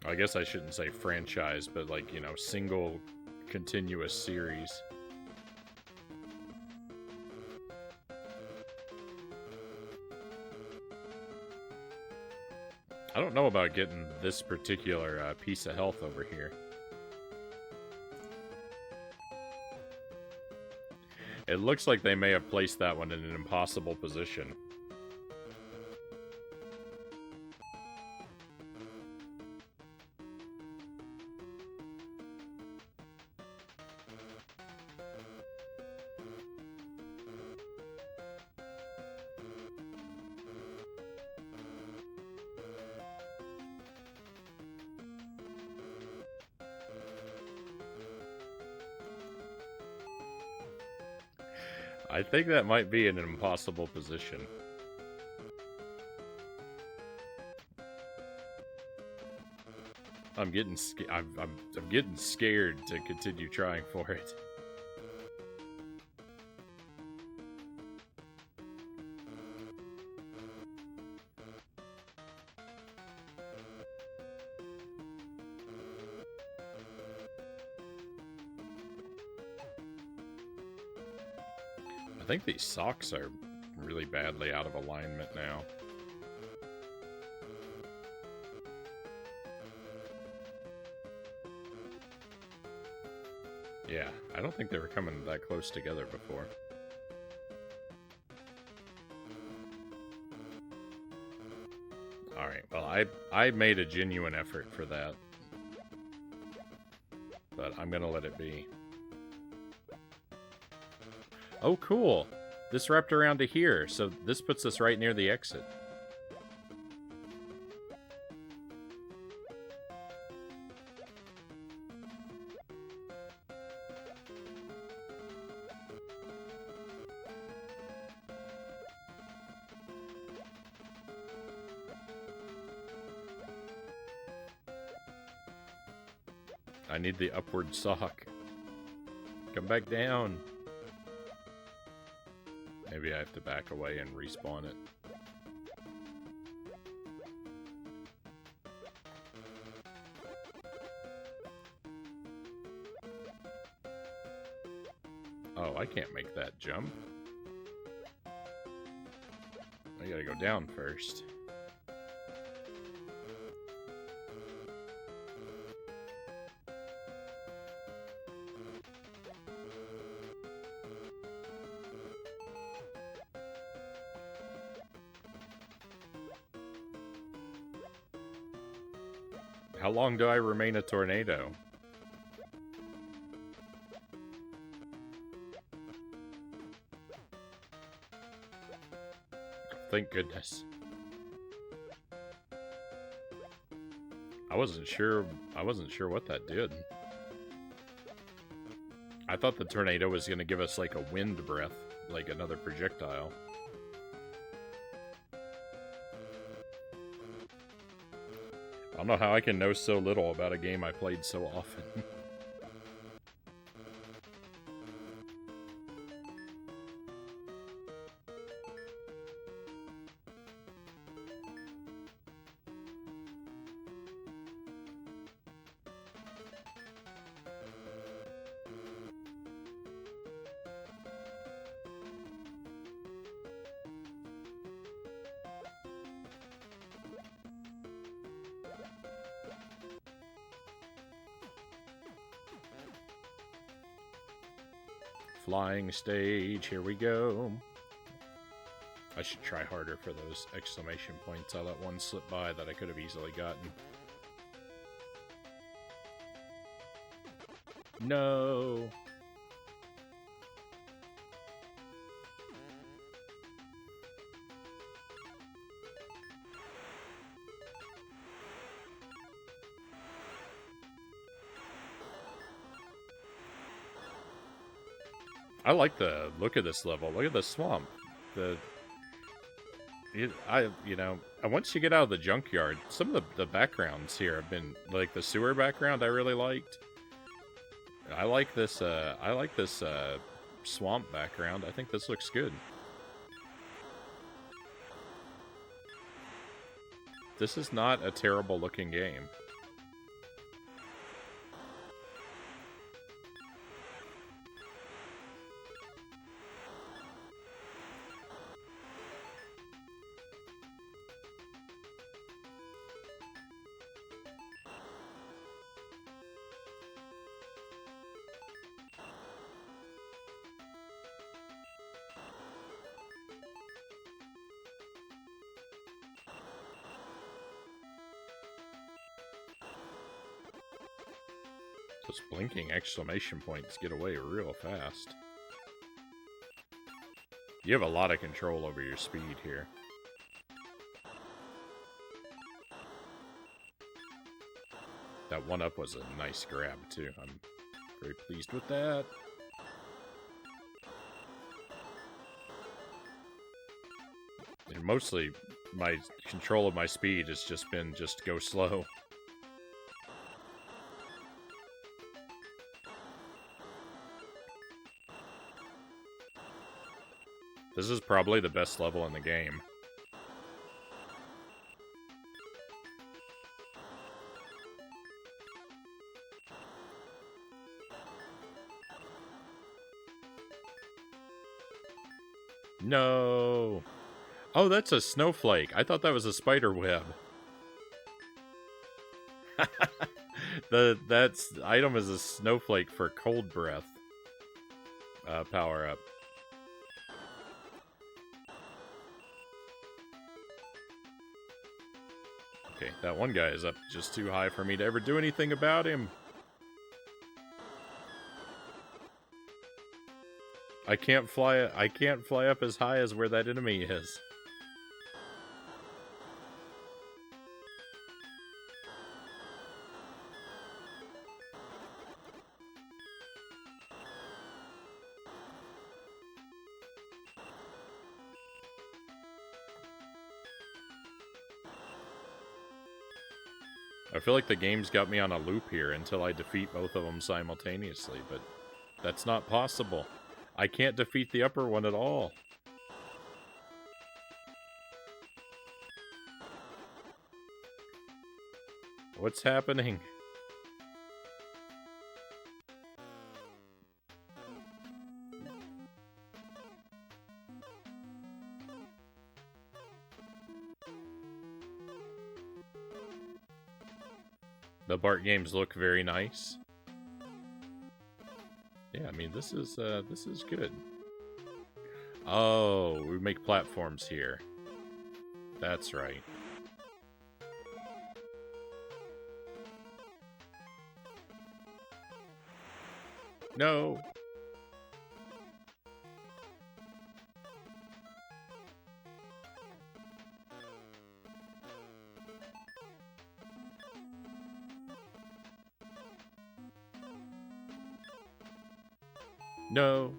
I guess I shouldn't say franchise, but like, you know, single continuous series. I don't know about getting this particular piece of health over here. It looks like they may have placed that one in an impossible position. I think that might be in an impossible position. I'm getting scared to continue trying for it. I think these socks are really badly out of alignment now. Yeah, I don't think they were coming that close together before. Alright, well, I made a genuine effort for that. But I'm gonna let it be. Oh, cool! This wrapped around to here, so this puts us right near the exit. I need the upward sock. Come back down. Maybe I have to back away and respawn it. Oh, I can't make that jump. I gotta go down first. How long do I remain a tornado? Thank goodness. I wasn't sure what that did. I thought the tornado was going to give us like a wind breath, like another projectile. I don't know how I can know so little about a game I played so often. Flying stage, here we go. I should try harder for those exclamation points. I let one slip by that I could have easily gotten. No! I like the look of this level. Look at the swamp. Once you get out of the junkyard, some of the backgrounds here have been like the sewer background. I really liked. I like this. Swamp background. I think this looks good. This is not a terrible looking game. Those blinking exclamation points get away real fast. You have a lot of control over your speed here. That one up was a nice grab, too. I'm very pleased with that. And mostly, my control of my speed has just been just go slow. This is probably the best level in the game. No! Oh, that's a snowflake. I thought that was a spider web. That item is a snowflake for cold breath power up. Okay, that one guy is up just too high for me to ever do anything about him. I can't fly up as high as where that enemy is. I feel like the game's got me on a loop here until I defeat both of them simultaneously, but that's not possible. I can't defeat the upper one at all. What's happening? The Bart games look very nice. Yeah, I mean, this is good. Oh, we make platforms here. That's right. No. No.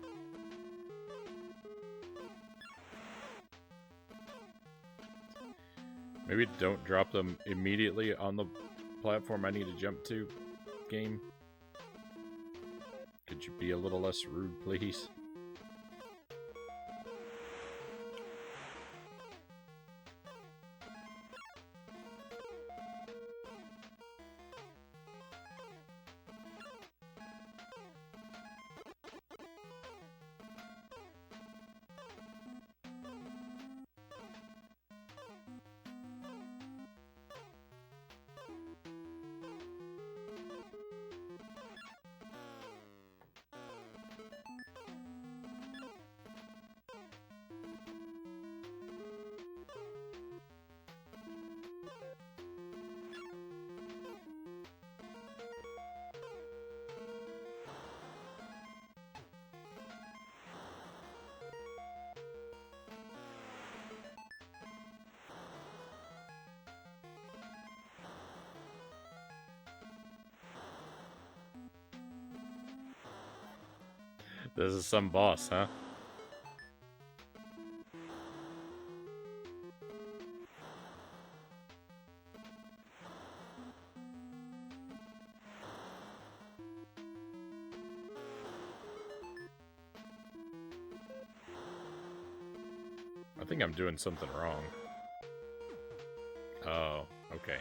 Maybe don't drop them immediately on the platform I need to jump to, game. Could you be a little less rude, please? This is some boss, huh? I think I'm doing something wrong. Oh, okay.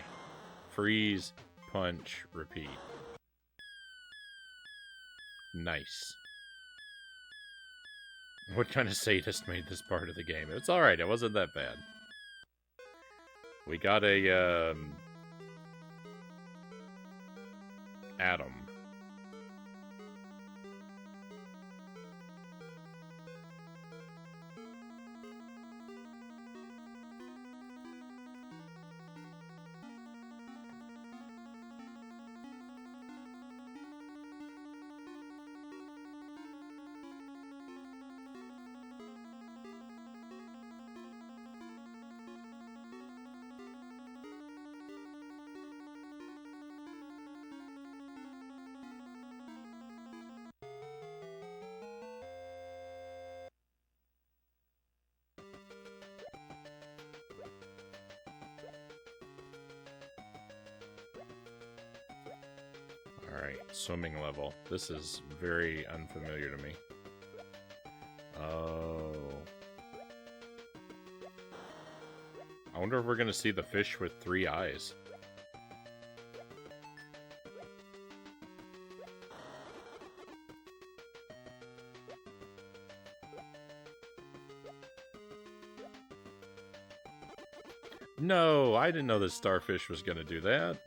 Freeze, punch, repeat. Nice. What kind of sadist made this part of the game? It's alright, it wasn't that bad. We got a, Atom. Alright, swimming level. This is very unfamiliar to me. Oh. I wonder if we're gonna see the fish with 3 eyes. No, I didn't know the starfish was gonna do that.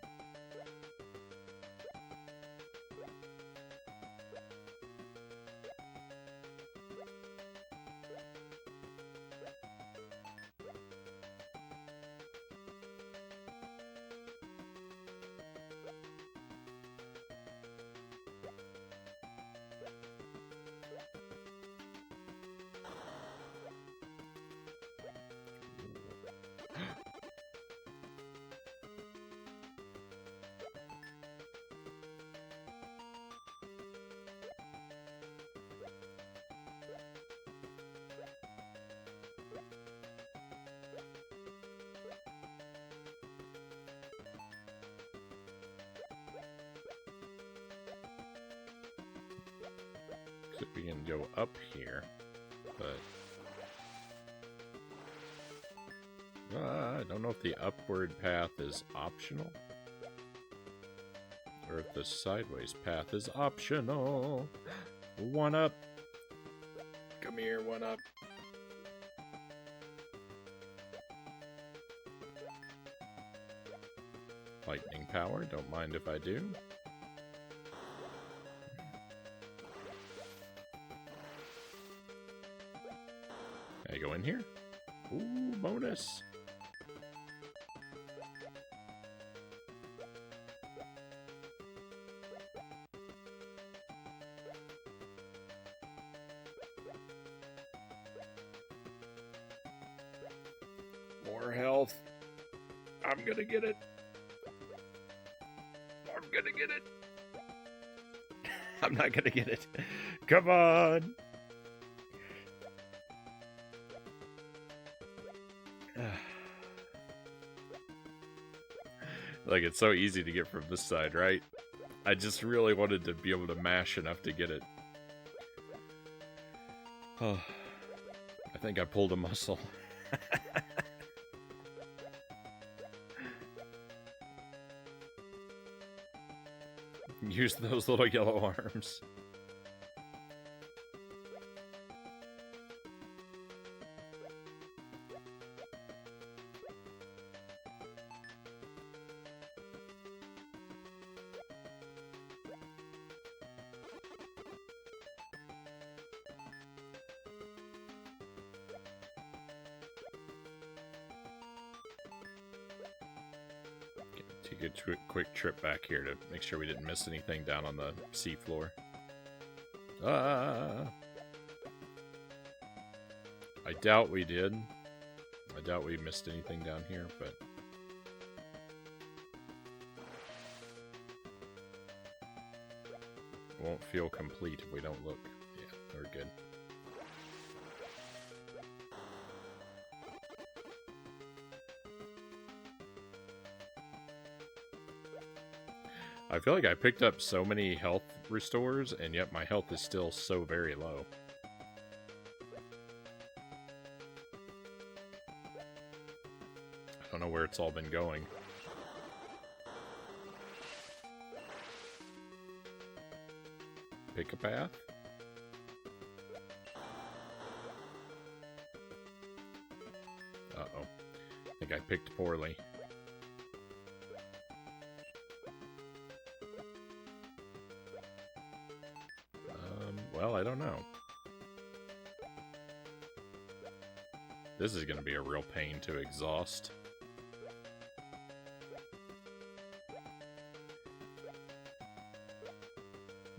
We can go up here, but I don't know if the upward path is optional or if the sideways path is optional. 1-up. Come here, 1-up. Lightning power, don't mind if I do. Can I go in here? Ooh, bonus. More health. I'm gonna get it. I'm gonna get it. I'm not gonna get it. Come on. Like, it's so easy to get from this side, right? I just really wanted to be able to mash enough to get it. Oh, I think I pulled a muscle. Use those little yellow arms. Take a quick trip back here to make sure we didn't miss anything down on the seafloor. Ah! I doubt we did. I doubt we missed anything down here, but... it won't feel complete if we don't look. Yeah. we're good. I feel like I picked up so many health restores, and yet my health is still so very low. I don't know where it's all been going. Pick a path? Uh-oh. I think I picked poorly. Well, I don't know. This is going to be a real pain to exhaust.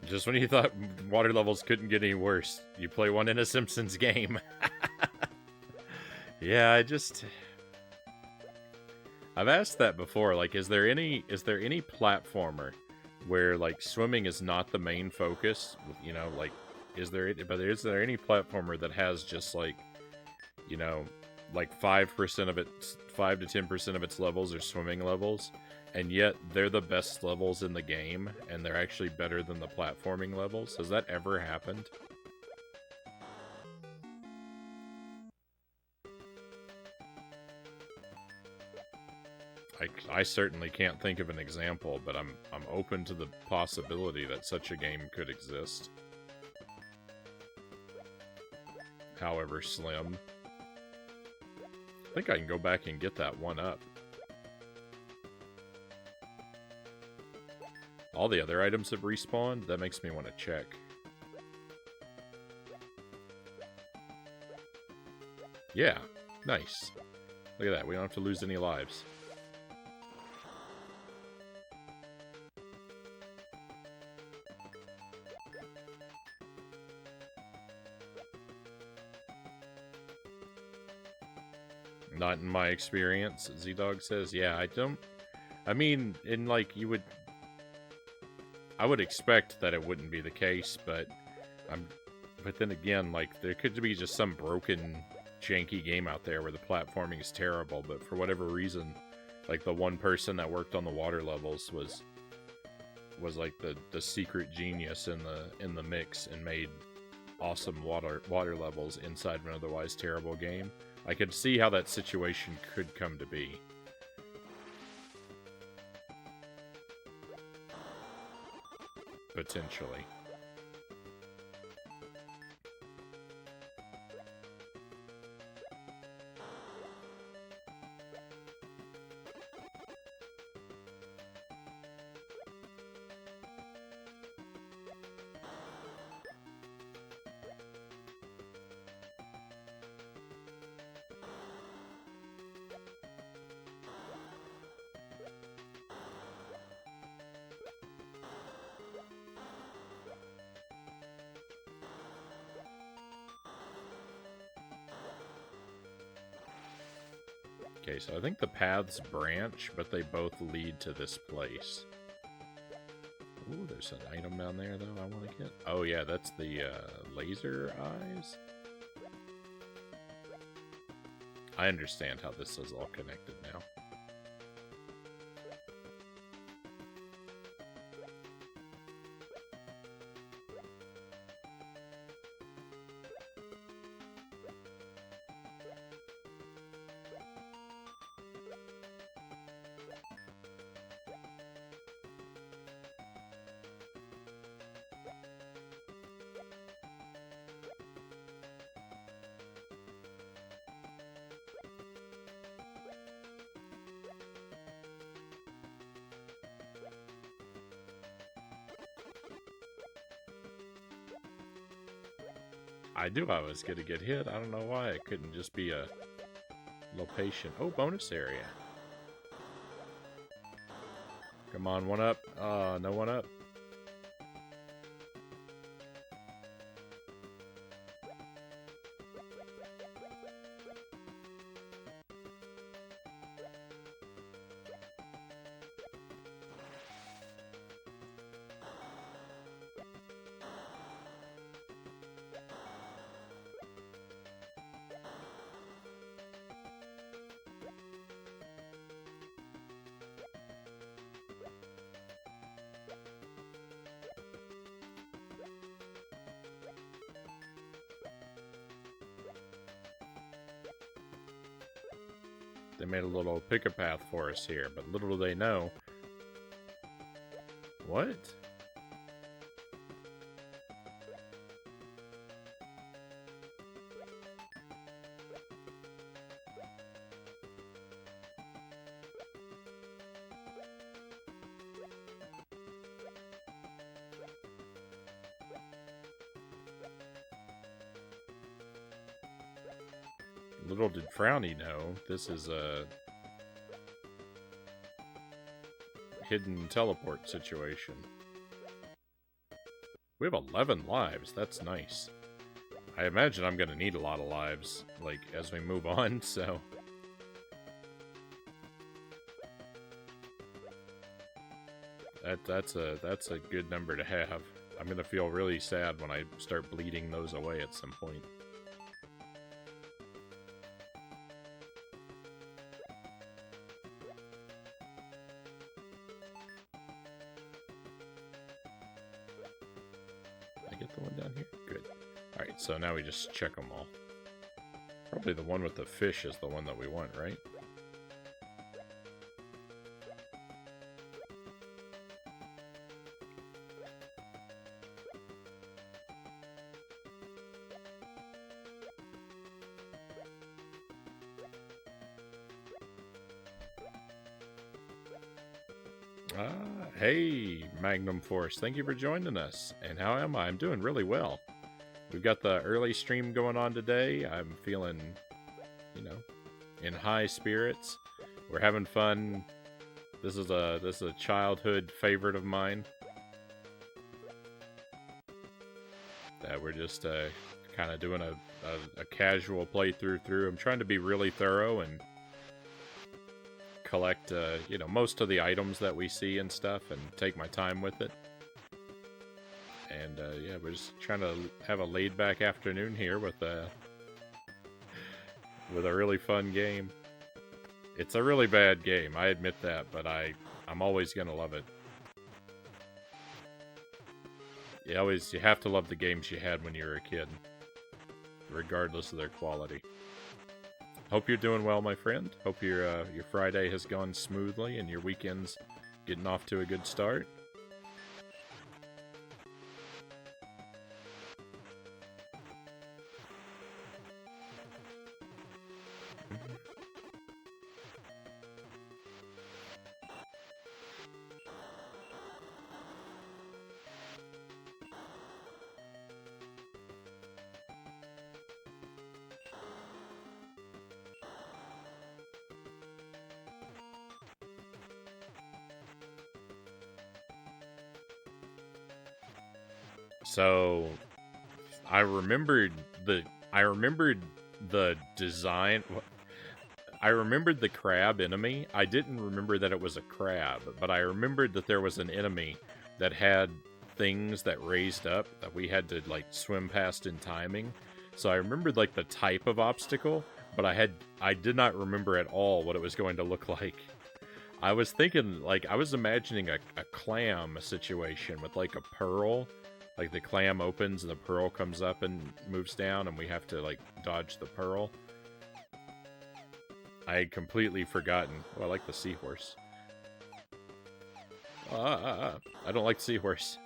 Just when you thought water levels couldn't get any worse, you play one in a Simpsons game. Yeah, I've asked that before, like, is there any platformer where, like, swimming is not the main focus? You know, like, is there any platformer that has just, like, you know, like 5% of its 5 to 10% of its levels are swimming levels, and yet they're the best levels in the game, and they're actually better than the platforming levels? Has that ever happened? I certainly can't think of an example, but I'm open to the possibility that such a game could exist. However slim. I think I can go back and get that one up. All the other items have respawned? That makes me want to check. Yeah, nice. Look at that, we don't have to lose any lives. Not in my experience, Z-Dog says. Yeah, I mean, I would expect that it wouldn't be the case, but then again, like, there could be just some broken, janky game out there where the platforming is terrible, but for whatever reason, like, the one person that worked on the water levels was like the secret genius in the mix and made awesome water levels inside of an otherwise terrible game. I could see how that situation could come to be. Potentially. Okay, so I think the paths branch, but they both lead to this place. Ooh, there's an item down there, though, I want to get. Oh, yeah, that's the laser eyes. I understand how this is all connected now. I knew I was going to get hit. I don't know why. It couldn't just be a little patient. Oh, bonus area. Come on, one up. No one up. They made a little pick-a path for us here, but little do they know. What? Little did Frownie know, this is a hidden teleport situation. We have 11 lives, that's nice. I imagine I'm gonna need a lot of lives, like, as we move on, so... That's a good number to have. I'm gonna feel really sad when I start bleeding those away at some point. So now we just check them all. Probably the one with the fish is the one that we want, right? Hey, Magnum Force, thank you for joining us. And how am I? I'm doing really well. We've got the early stream going on today. I'm feeling, you know, in high spirits. We're having fun. This is a childhood favorite of mine. That we're just kind of doing a casual playthrough through. I'm trying to be really thorough and collect, you know, most of the items that we see and stuff, and take my time with it. And yeah, we're just trying to have a laid-back afternoon here with a really fun game. It's a really bad game, I admit that, but I'm always gonna love it. You have to love the games you had when you were a kid, regardless of their quality. Hope you're doing well, my friend. Hope your Friday has gone smoothly and your weekend's getting off to a good start. So, I remembered the design. I remembered the crab enemy. I didn't remember that it was a crab, but I remembered that there was an enemy that had things that raised up that we had to, like, swim past in timing. So I remembered, like, the type of obstacle, but I did not remember at all what it was going to look like. I was thinking, like, I was imagining a clam situation with, like, a pearl. Like, the clam opens and the pearl comes up and moves down, and we have to, like, dodge the pearl. I had completely forgotten. Oh, I like the seahorse. I don't like seahorse.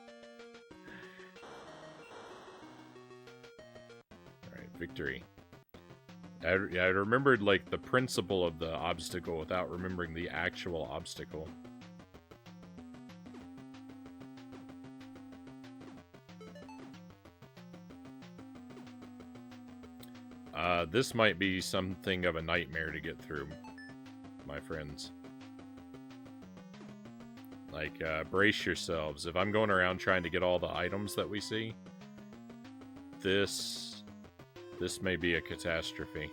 Alright, victory. I remembered, like, the principle of the obstacle without remembering the actual obstacle. This might be something of a nightmare to get through, my friends. Like, brace yourselves. If I'm going around trying to get all the items that we see, this may be a catastrophe.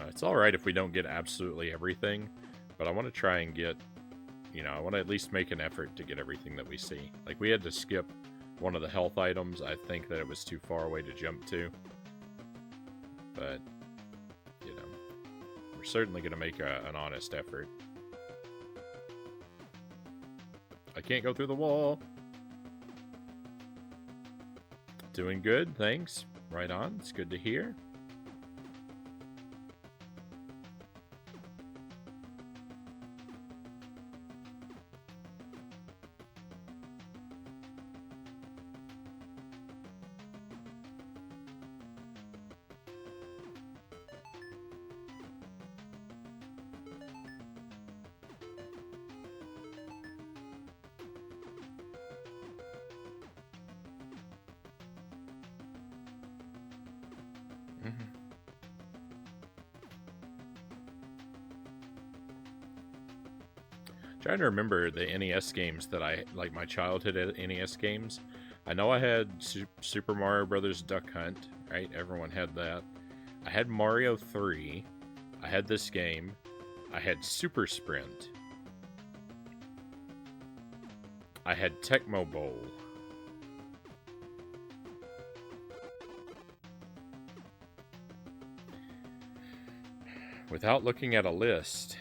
It's alright if we don't get absolutely everything, but I want to try and get, you know, I want to at least make an effort to get everything that we see. Like, we had to skip one of the health items. I think that it was too far away to jump to. But, you know, we're certainly going to make an honest effort. I can't go through the wall. Doing good, thanks. Right on, it's good to hear. Trying to remember the NES games that I like, my childhood NES games. I know I had Super Mario Brothers Duck Hunt, right? Everyone had that. I had Mario 3. I had this game. I had Super Sprint. I had Tecmo Bowl. Without looking at a list,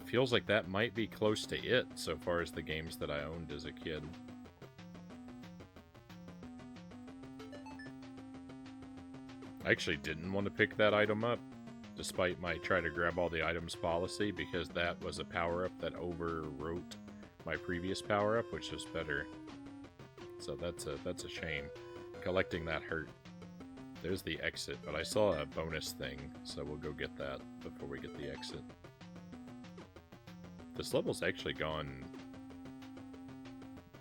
feels like that might be close to it so far as the games that I owned as a kid. I actually didn't want to pick that item up, despite my try to grab all the items policy, because that was a power-up that overwrote my previous power-up, which was better. So that's a shame. Collecting that hurt. There's the exit, but I saw a bonus thing, so we'll go get that before we get the exit. This level's actually gone...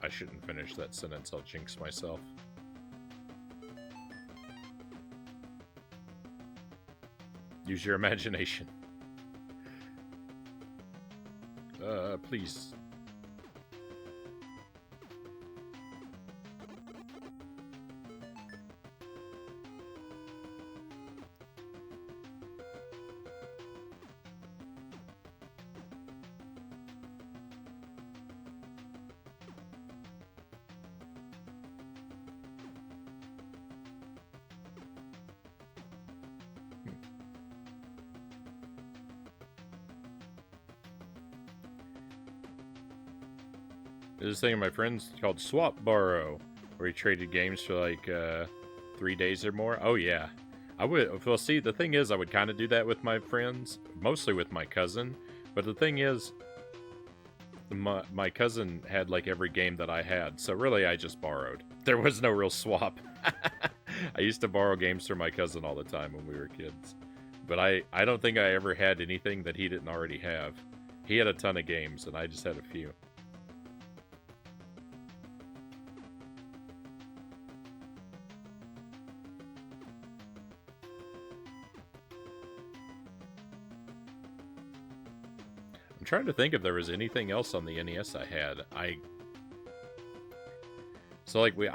I shouldn't finish that sentence, I'll jinx myself. Use your imagination. Please. There's this thing in my friends called Swap Borrow, where he traded games for like 3 days or more. Oh yeah, I would. Well, see, the thing is, I would kind of do that with my friends, mostly with my cousin. But the thing is, my cousin had like every game that I had, so really I just borrowed. There was no real swap. I used to borrow games from my cousin all the time when we were kids. But I don't think I ever had anything that he didn't already have. He had a ton of games, and I just had a few. I'm trying to think if there was anything else on the NES I had. I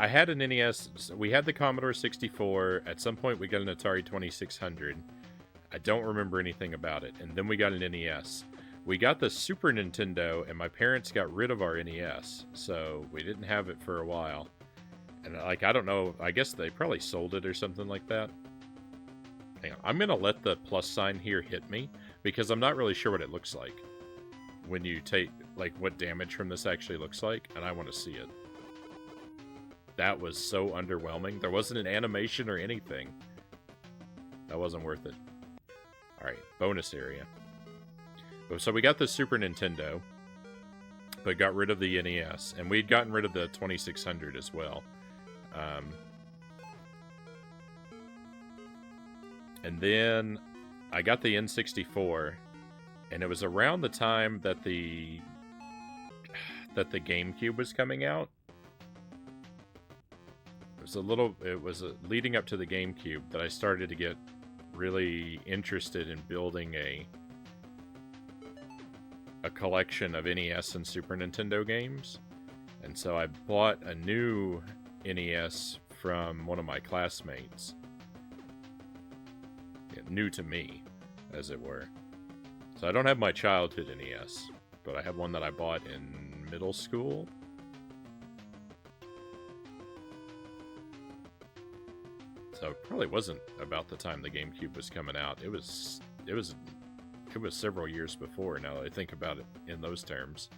had an NES. We had the Commodore 64. At some point, we got an Atari 2600. I don't remember anything about it. And then we got an NES. We got the Super Nintendo, and my parents got rid of our NES, so we didn't have it for a while. And I don't know. I guess they probably sold it or something like that. Hang on. I'm gonna let the plus sign here hit me because I'm not really sure what it looks like when you take, like, what damage from this actually looks like, and I want to see it. That was so underwhelming. There wasn't an animation or anything. That wasn't worth it. Alright, bonus area. So we got the Super Nintendo, but got rid of the NES, and we'd gotten rid of the 2600 as well. And then I got the N64, and it was around the time that the GameCube was coming out. It was leading up to the GameCube that I started to get really interested in building a collection of NES and Super Nintendo games. And so I bought a new NES from one of my classmates. New to me, as it were. So I don't have my childhood NES, but I have one that I bought in middle school. So So it probably wasn't about the time the GameCube was coming out. It was several years before, now that I think about it in those terms.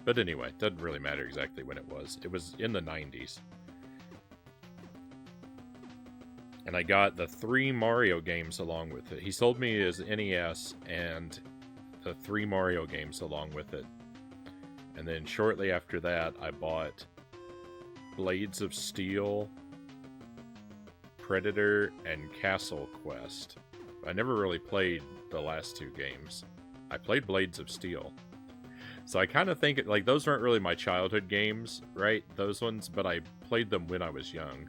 But anyway, it doesn't really matter exactly when it was. It was in the 90s. And I got the 3 Mario games along with it. He sold me his NES and the 3 Mario games along with it. And then shortly after that, I bought Blades of Steel, Predator, and Castle Quest. I never really played the last 2 games. I played Blades of Steel. So I kind of think, like, those weren't really my childhood games, right? Those ones, but I played them when I was young.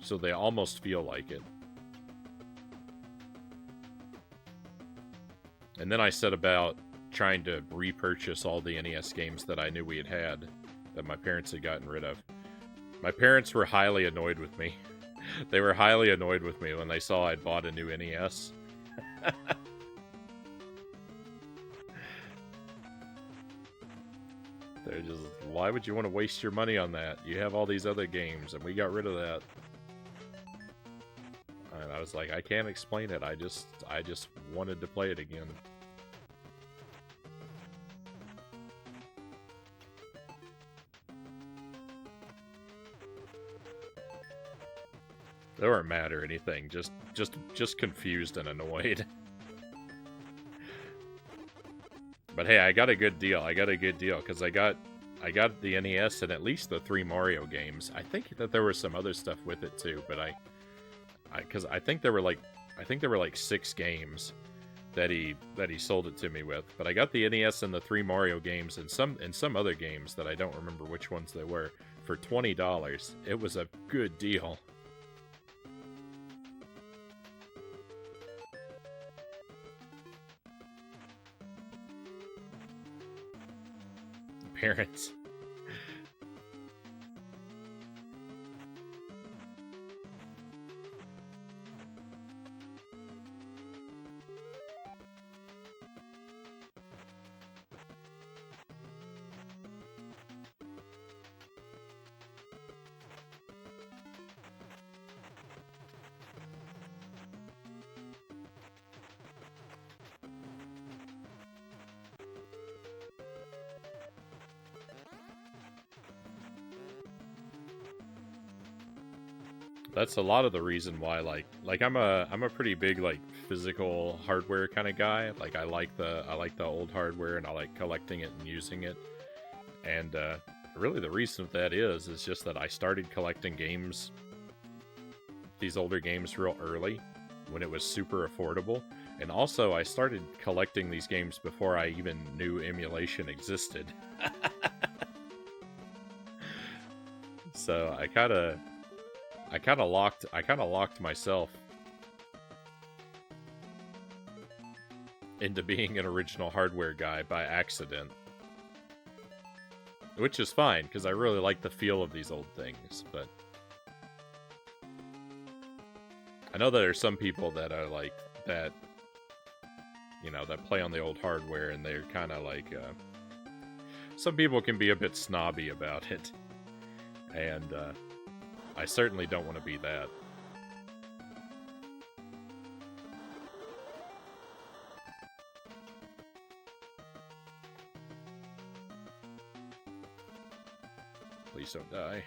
So they almost feel like it. And then I set about trying to repurchase all the NES games that I knew we had that my parents had gotten rid of. My parents were highly annoyed with me. They were highly annoyed with me when they saw I'd bought a new NES. They're just, why would you want to waste your money on that? You have all these other games, and we got rid of that. And I was like, I can't explain it. I just wanted to play it again. They weren't mad or anything, just confused and annoyed. But hey, I got a good deal. Because I got the NES and at least the 3 Mario games. I think that there was some other stuff with it too, but because I think there were like 6 games that he sold it to me with. But I got the NES and the 3 Mario games and some other games that I don't remember which ones they were for $20. It was a good deal. Parents. That's a lot of the reason why, like I'm a pretty big, like, physical hardware kind of guy. Like, I like the old hardware, and I like collecting it and using it. And really the reason that is just that I started collecting games, these older games, real early when it was super affordable. And also I started collecting these games before I even knew emulation existed. So I kind of locked myself into being an original hardware guy by accident. Which is fine, because I really like the feel of these old things, but I know that there's some people that are like that, you know, that play on the old hardware, and they're kind of like, some people can be a bit snobby about it, and I certainly don't want to be that. Please don't die.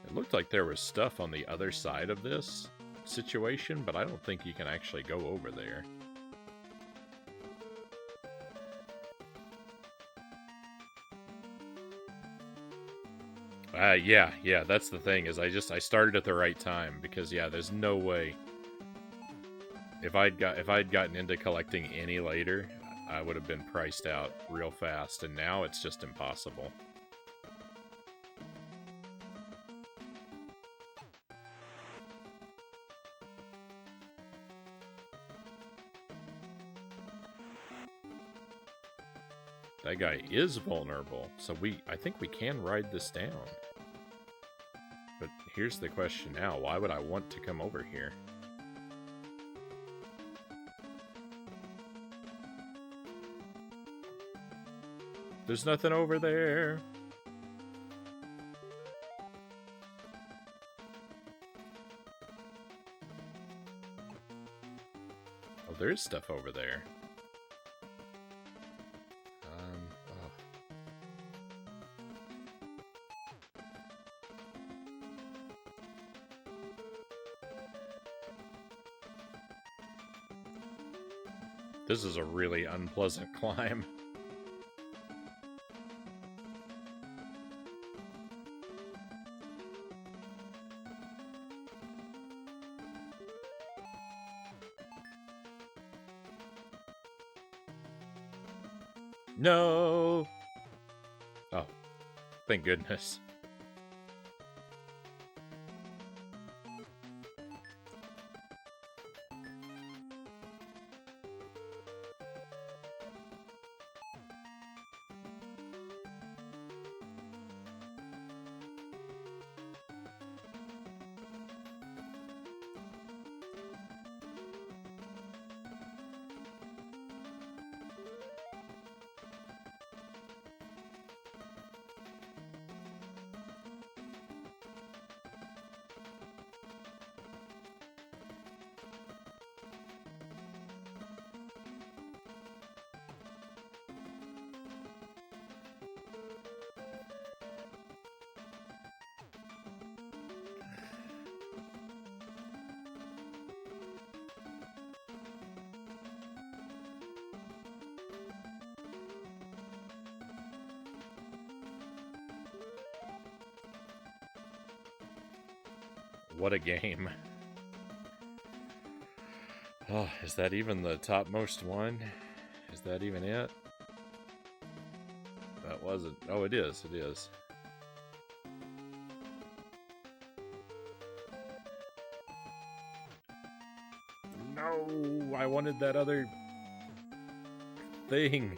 It looked like there was stuff on the other side of this situation, but I don't think you can actually go over there. Yeah, that's the thing, is I started at the right time, because yeah, there's no way. If I'd gotten into collecting any later, I would have been priced out real fast, and now it's just impossible. That guy is vulnerable, so I think we can ride this down. But here's the question now, why would I want to come over here? There's nothing over there. Oh, there is stuff over there. Oh. This is a really unpleasant climb. No! Oh, thank goodness. What a game. Oh, is that even the topmost one? Is that even it? That wasn't. Oh, it is. It is. No, I wanted that other thing.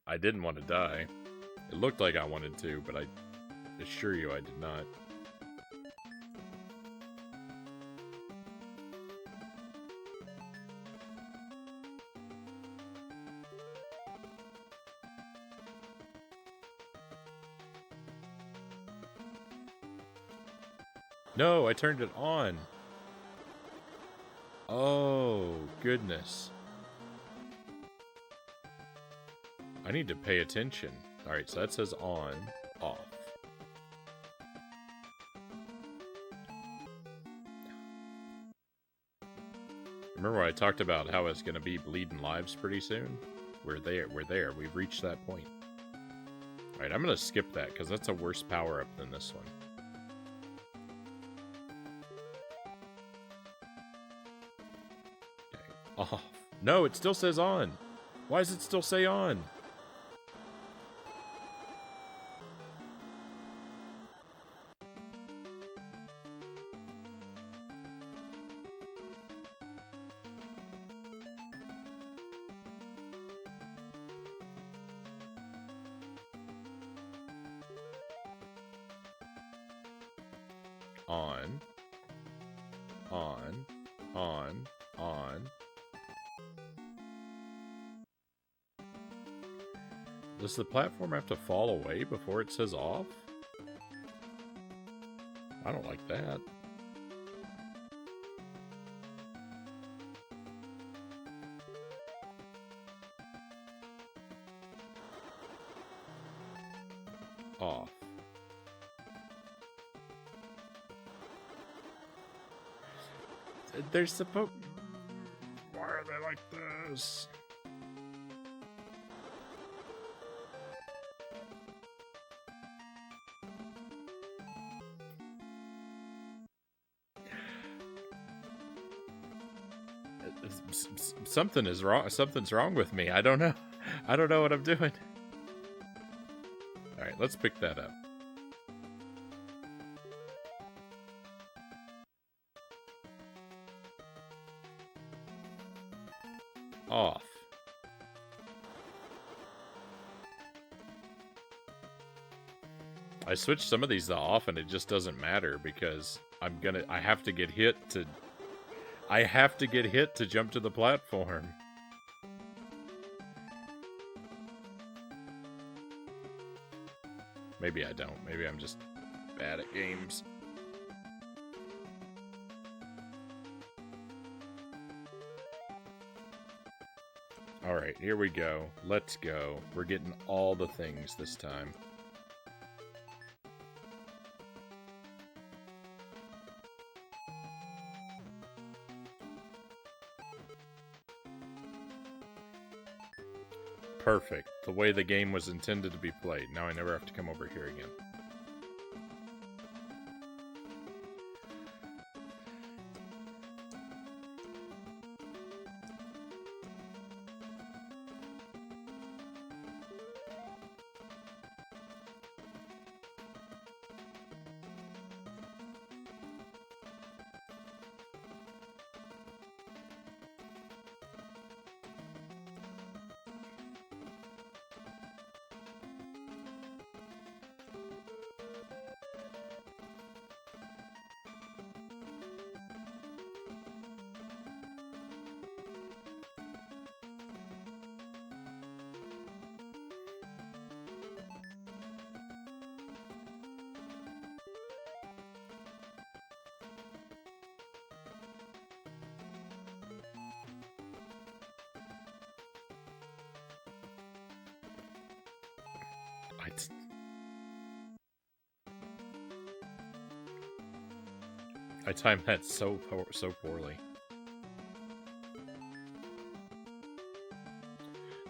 I didn't want to die. It looked like I wanted to, but I assure you I did not. No, I turned it on. Oh, goodness. I need to pay attention. Alright, so that says on, off. Remember I talked about how it's going to be bleeding lives pretty soon? We're there. We've reached that point. Alright, I'm going to skip that because that's a worse power-up than this one. Okay. Off. No, it still says on. Why does it still say on? On. Does the platform have to fall away before it says off? I don't like that. Off. They're supposed... Why are they like this? Something is wrong. Something's wrong with me. I don't know. I don't know what I'm doing. All right, let's pick that up. Off. I switched some of these to off and it just doesn't matter because I have to get hit to jump to the platform. Maybe I don't. Maybe I'm just bad at games. Alright, here we go. Let's go. We're getting all the things this time. Perfect. The way the game was intended to be played. Now I never have to come over here again. I timed that so poorly.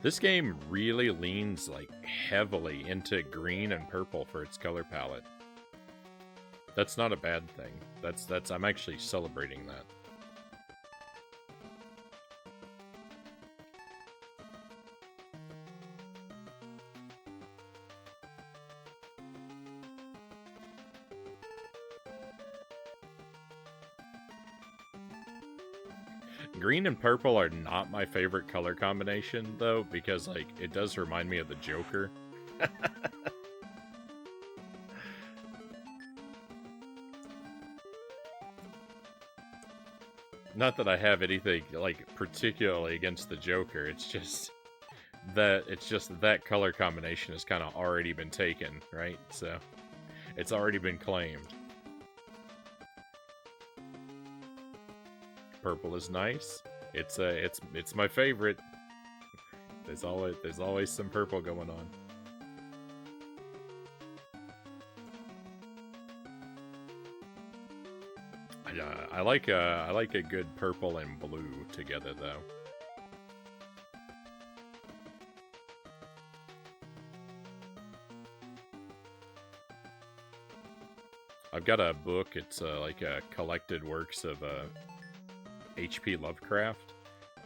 This game really leans like heavily into green and purple for its color palette. That's not a bad thing. I'm actually celebrating that. Green and purple are not my favorite color combination, though, because, like, it does remind me of the Joker. Not that I have anything, like, particularly against the Joker, it's just that color combination has kind of already been taken, right? So, it's already been claimed. Purple is nice. It's my favorite. There's always some purple going on. I like a good purple and blue together though. I've got a book. It's like a collected works of H.P. Lovecraft,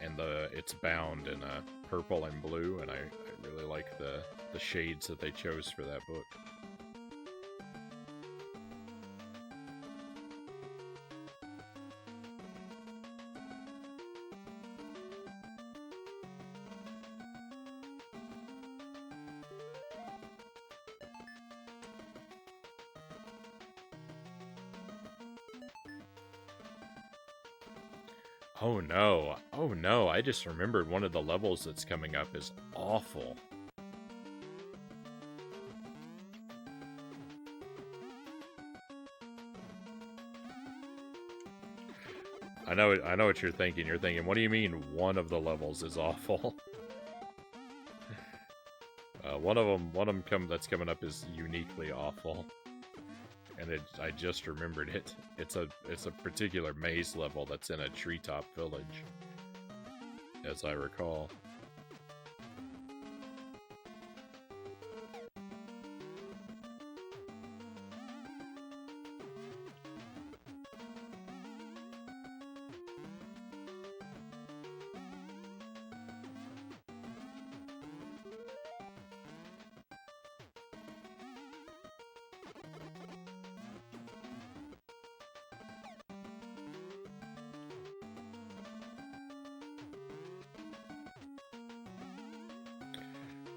and it's bound in purple and blue, and I really like the shades that they chose for that book. Oh no, I just remembered one of the levels that's coming up is awful. I know what you're thinking. You're thinking, what do you mean one of the levels is awful? One of them that's coming up is uniquely awful. And I just remembered it. It's a particular maze level that's in a treetop village, as I recall.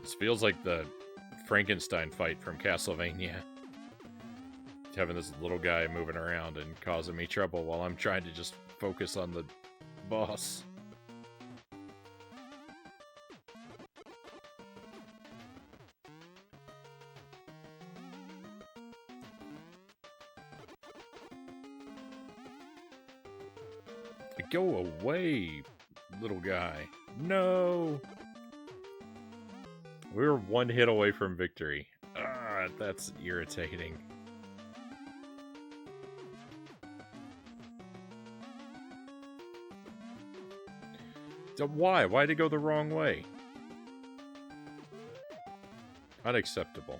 This feels like the Frankenstein fight from Castlevania. Having this little guy moving around and causing me trouble while I'm trying to just focus on the boss. Go away, little guy. No! We were one hit away from victory. Ah, that's irritating. Why? Why'd it go the wrong way? Unacceptable.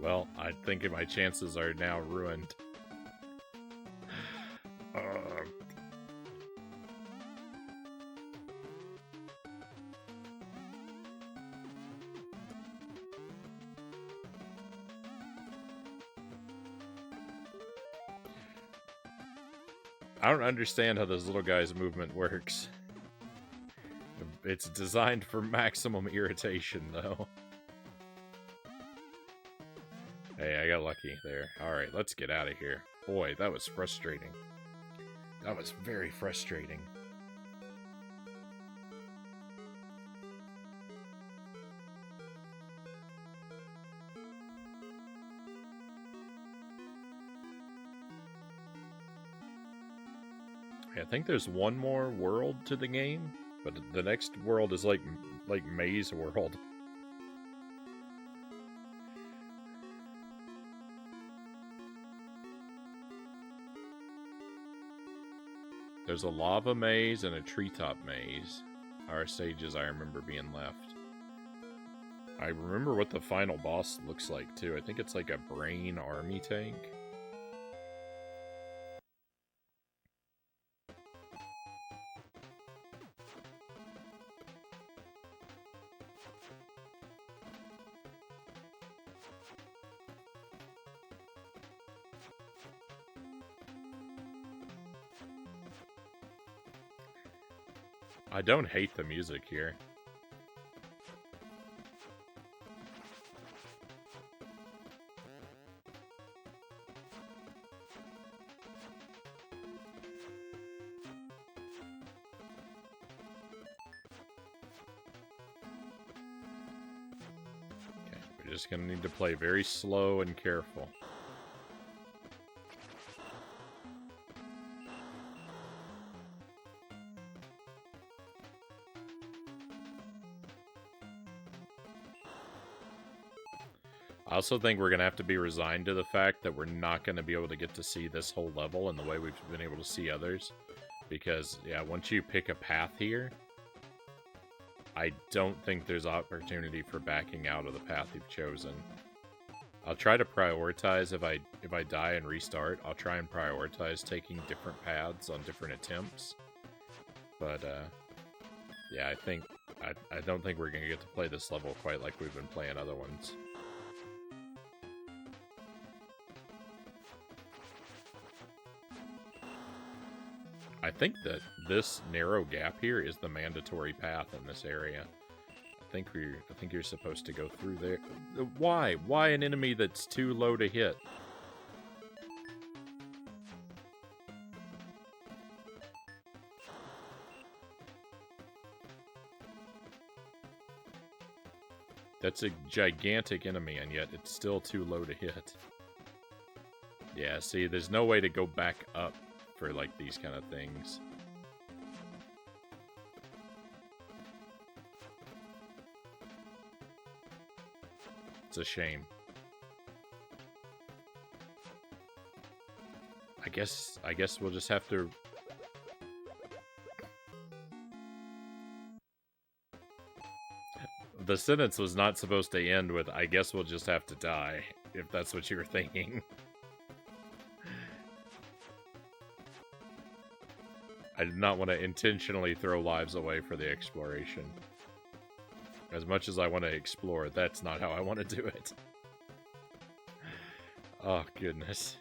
Well, I think my chances are now ruined. I don't understand how this little guy's movement works. It's designed for maximum irritation, though. Hey, I got lucky there. Alright, let's get out of here. Boy, that was frustrating. That was very frustrating. I think there's one more world to the game, but the next world is like Maze World. There's a lava maze and a treetop maze. Our stages I remember being left. I remember what the final boss looks like too. I think it's like a brain army tank. I don't hate the music here. Okay, we're just gonna need to play very slow and careful. I also think we're going to have to be resigned to the fact that we're not going to be able to get to see this whole level in the way we've been able to see others. Because, yeah, once you pick a path here, I don't think there's opportunity for backing out of the path you've chosen. I'll try to prioritize if I die and restart. I'll try and prioritize taking different paths on different attempts. But, yeah, I don't think we're going to get to play this level quite like we've been playing other ones. I think that this narrow gap here is the mandatory path in this area. I think you're supposed to go through there. Why? Why an enemy that's too low to hit? That's a gigantic enemy, and yet it's still too low to hit. Yeah, see, there's no way to go back up for, like, these kind of things. It's a shame. I guess we'll just have to... The sentence was not supposed to end with, I guess we'll just have to die, if that's what you were thinking. I did not want to intentionally throw lives away for the exploration. As much as I want to explore, that's not how I want to do it. Oh, goodness.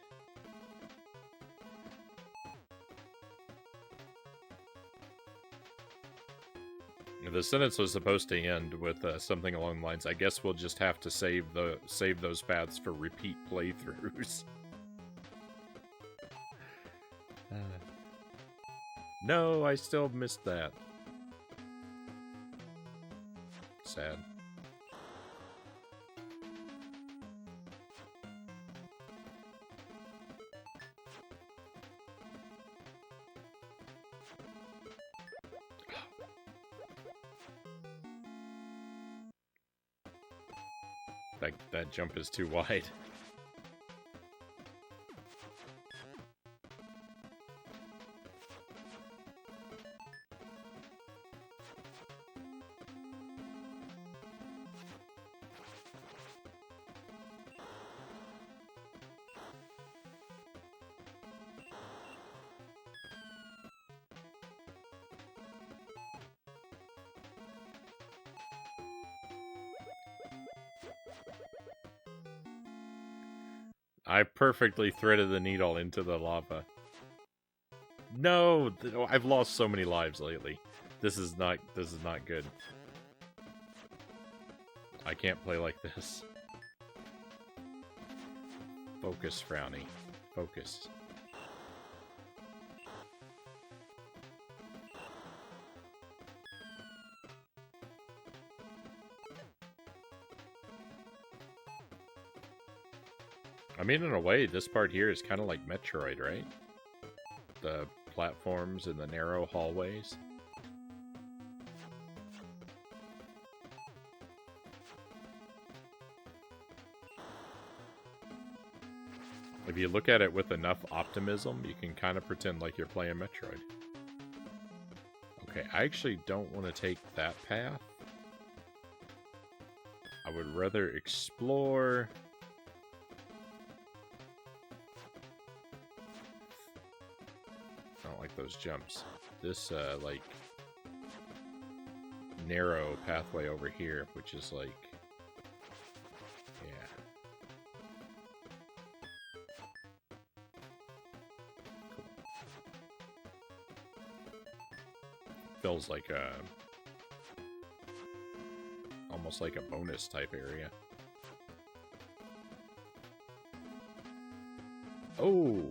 The sentence was supposed to end with something along the lines, I guess we'll just have to save those paths for repeat playthroughs. No, I still missed that. Sad. That jump is too wide. I perfectly threaded the needle into the lava. No, I've lost so many lives lately. This is not good. I can't play like this. Focus, Frownie. Focus. I mean, in a way, this part here is kind of like Metroid, right? The platforms and the narrow hallways. If you look at it with enough optimism, you can kind of pretend like you're playing Metroid. Okay, I actually don't want to take that path. I would rather explore... I don't like those jumps. This, like, narrow pathway over here, which is like... Yeah. Cool. Feels like a... almost like a bonus type area. Oh!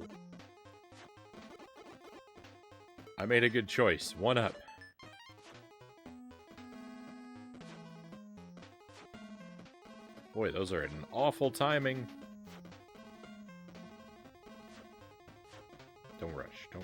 I made a good choice. 1 up. Boy, those are an awful timing. Don't rush, Frownie.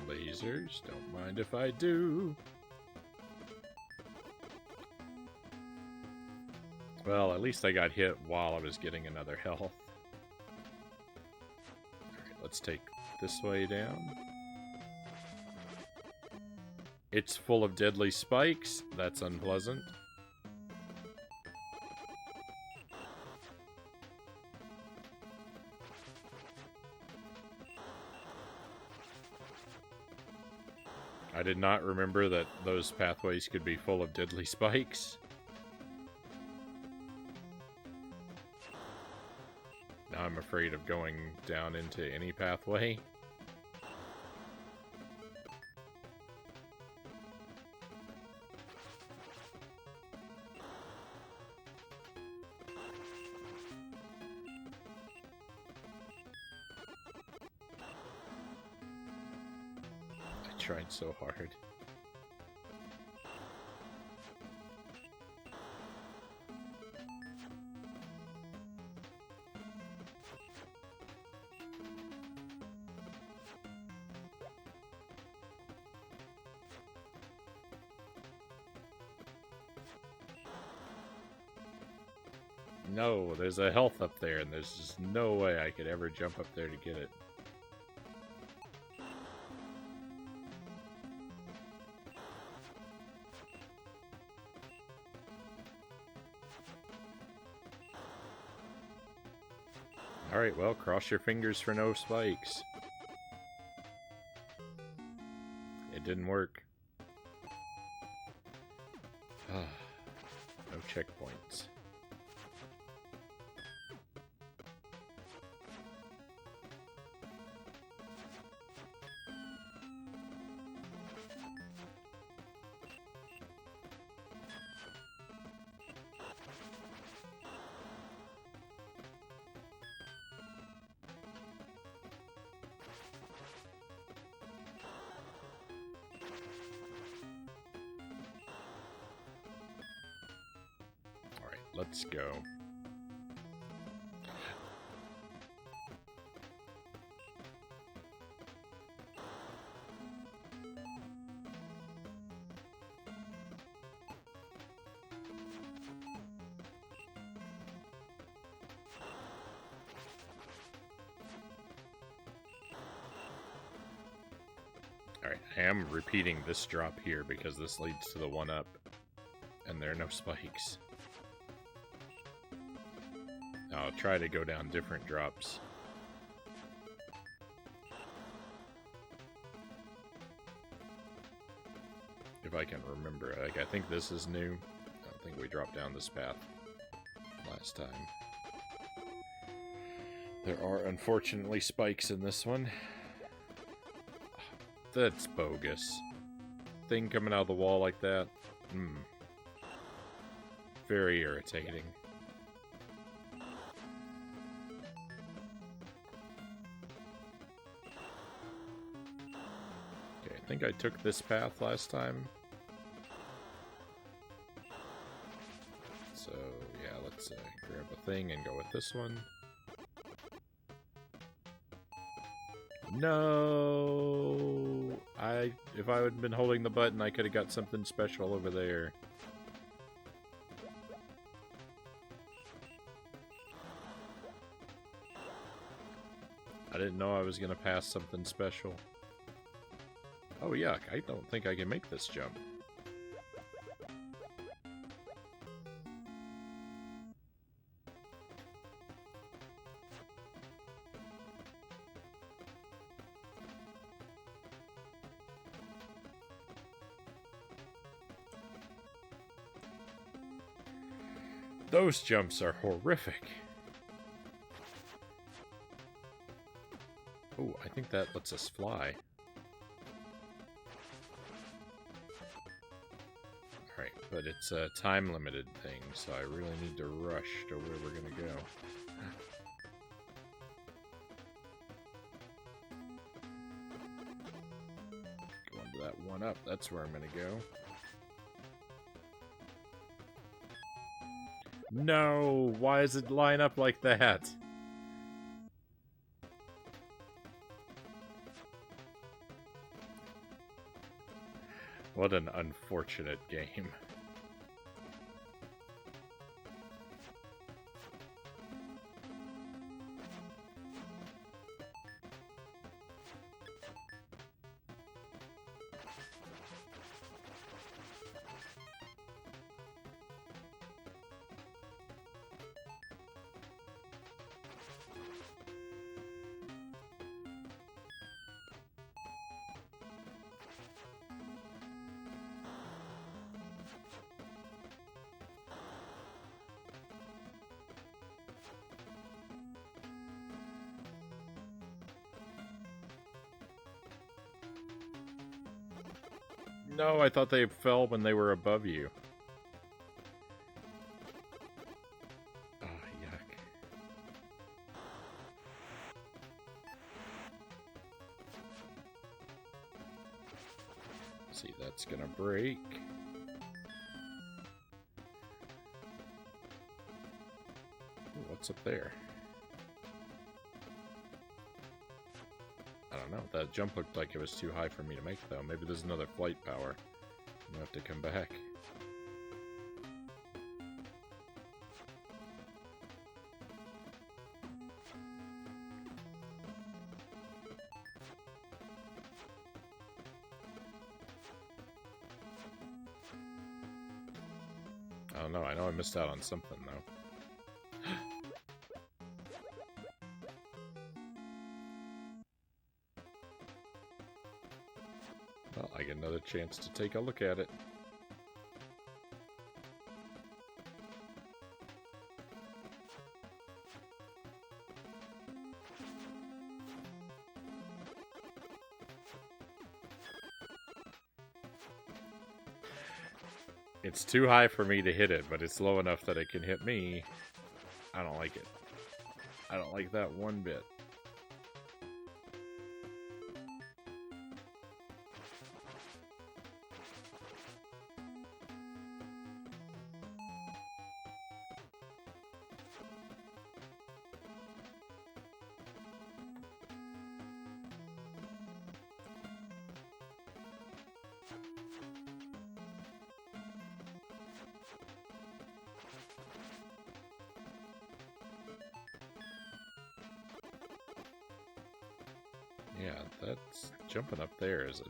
Lasers, don't mind if I do. Well, at least I got hit while I was getting another health. Alright, let's take this way down. It's full of deadly spikes. That's unpleasant. I did not remember that those pathways could be full of deadly spikes. Now I'm afraid of going down into any pathway. Tried so hard. No, there's a health up there, and there's just no way I could ever jump up there to get it. Alright, well, cross your fingers for no spikes. It didn't work. No checkpoints. Let's go. Alright, I am repeating this drop here because this leads to the one up, and there are no spikes. I'll try to go down different drops. If I can remember. Like, I think this is new. I don't think we dropped down this path last time. There are unfortunately spikes in this one. That's bogus. Thing coming out of the wall like that. Very irritating. I think I took this path last time. So, yeah, let's grab a thing and go with this one. No! If I had been holding the button, I could have got something special over there. I didn't know I was going to pass something special. Oh, yuck. I don't think I can make this jump. Those jumps are horrific. Oh, I think that lets us fly. Alright, but it's a time-limited thing, so I really need to rush to where we're gonna go. Going to that one up, that's where I'm gonna go. No! Why does it line up like that? What an unfortunate game. No, I thought they fell when they were above you. Oh, yuck. See, that's gonna break. Ooh, what's up there? I don't know. That jump looked like it was too high for me to make, though. Maybe there's another flight power. I'll have to come back. I don't know. I know I missed out on something, though. Well, I get another chance to take a look at it. It's too high for me to hit it, but it's low enough that it can hit me. I don't like it. I don't like that one bit. Yeah, that's jumping up there, isn't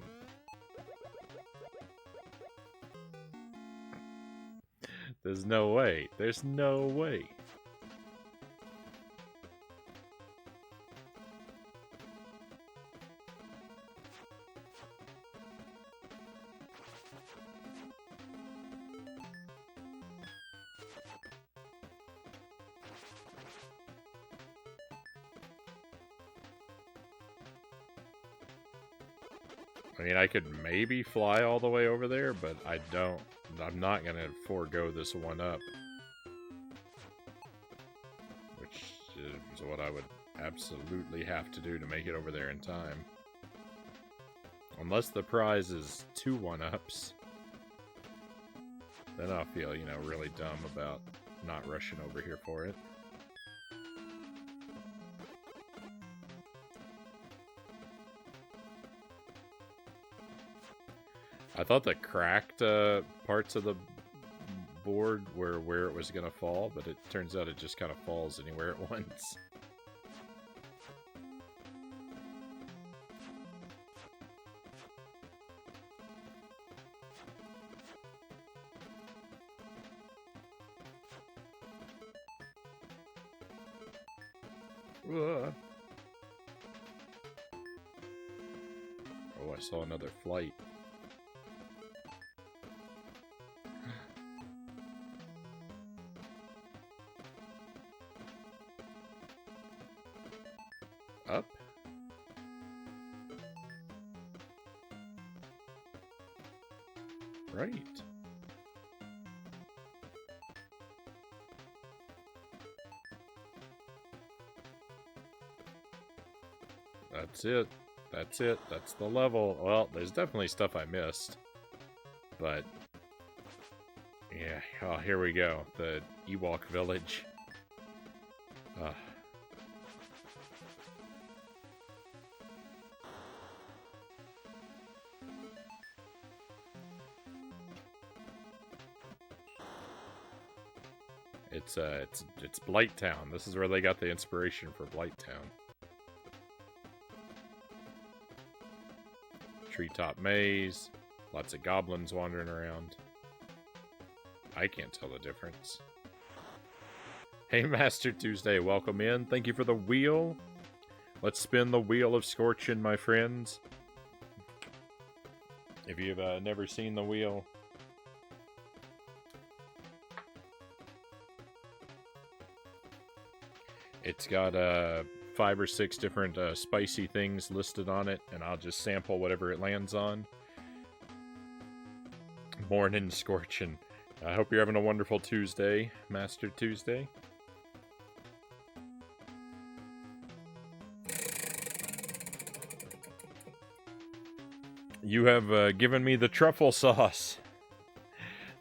it? There's no way. There's no way. I mean, I could maybe fly all the way over there, but I'm not going to forego this one up. Which is what I would absolutely have to do to make it over there in time. Unless the prize is 2 1-ups. Then I'll feel, you know, really dumb about not rushing over here for it. I thought the cracked parts of the board were where it was going to fall, but it turns out it just kind of falls anywhere at once. Oh, I saw another flight. Up? Right. That's it. That's it. That's the level. Well, there's definitely stuff I missed. But, yeah. Oh, here we go. The Ewok village. It's Blighttown. This is where they got the inspiration for Blighttown. Treetop maze, lots of goblins wandering around. I can't tell the difference. Hey, Master Tuesday, welcome in. Thank you for the wheel. Let's spin the wheel of Scorchin, my friends. If you've never seen the wheel, it's got 5 or 6 different spicy things listed on it, and I'll just sample whatever it lands on. Morning, Scorchin. I hope you're having a wonderful Tuesday, Master Tuesday. You have given me the truffle sauce.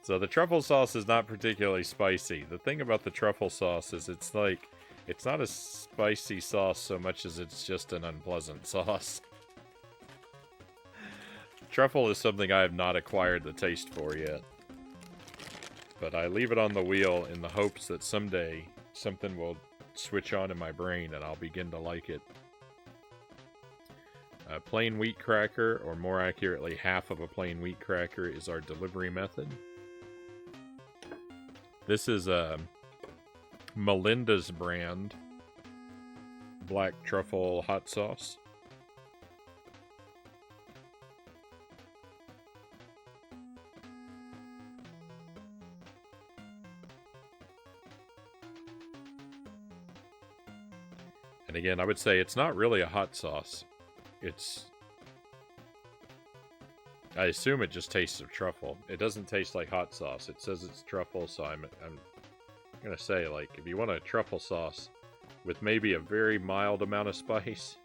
So the truffle sauce is not particularly spicy. The thing about the truffle sauce is it's not a spicy sauce so much as it's just an unpleasant sauce. Truffle is something I have not acquired the taste for yet. But I leave it on the wheel in the hopes that someday something will switch on in my brain and I'll begin to like it. A plain wheat cracker, or more accurately, half of a plain wheat cracker, is our delivery method. This is Melinda's brand black truffle hot sauce. And again, I would say it's not really a hot sauce. I assume it just tastes of truffle. It doesn't taste like hot sauce. It says it's truffle, so I'm gonna say, like, if you want a truffle sauce with maybe a very mild amount of spice,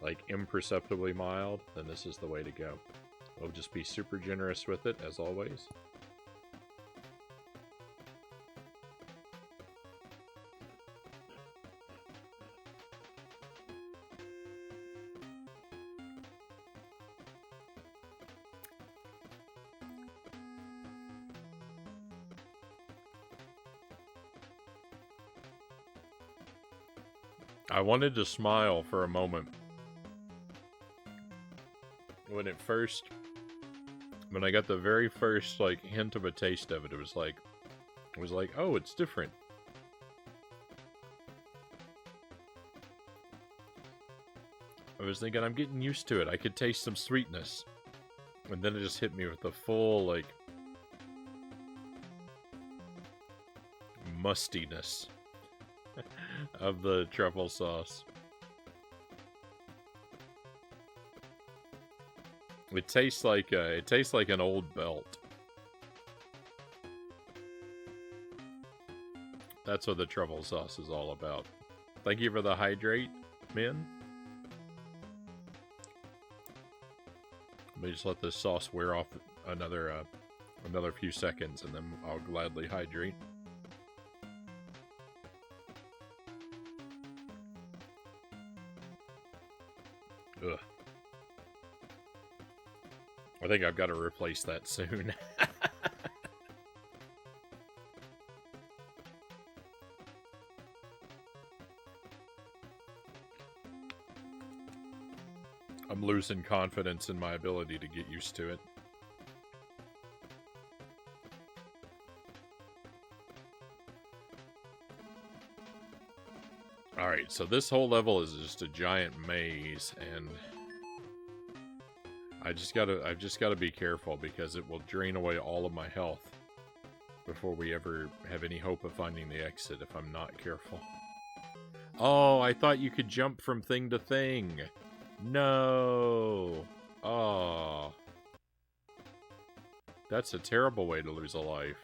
like imperceptibly mild, then this is the way to go. We'll just be super generous with it, as always. I wanted to smile for a moment when I got the very first like hint of a taste of it. It was like, oh, it's different. I was thinking, I'm getting used to it. I could taste some sweetness, and then it just hit me with the full like mustiness of the truffle sauce. It tastes like an old belt. That's what the truffle sauce is all about. Thank you for the hydrate, Min. Let me just let this sauce wear off another few seconds, and then I'll gladly hydrate. Ugh. I think I've got to replace that soon. I'm losing confidence in my ability to get used to it. Alright, so this whole level is just a giant maze, and I've just gotta be careful because it will drain away all of my health before we ever have any hope of finding the exit if I'm not careful. Oh, I thought you could jump from thing to thing. No. Oh. That's a terrible way to lose a life.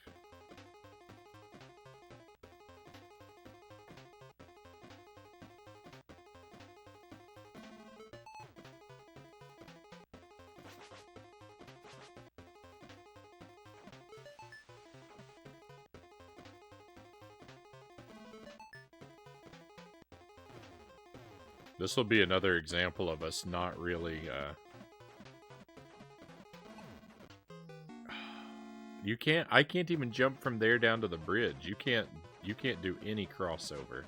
This will be another example of us not really, I can't even jump from there down to the bridge. You can't do any crossover.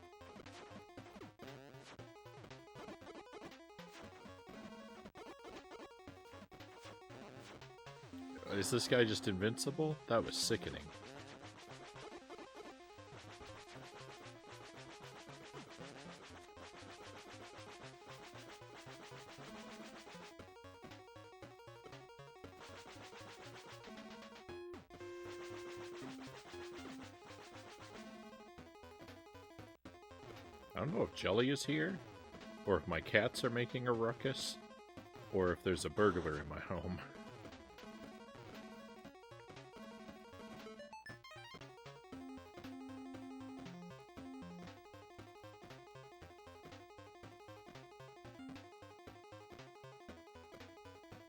Is this guy just invincible? That was sickening. I don't know if Jelly is here, or if my cats are making a ruckus, or if there's a burglar in my home.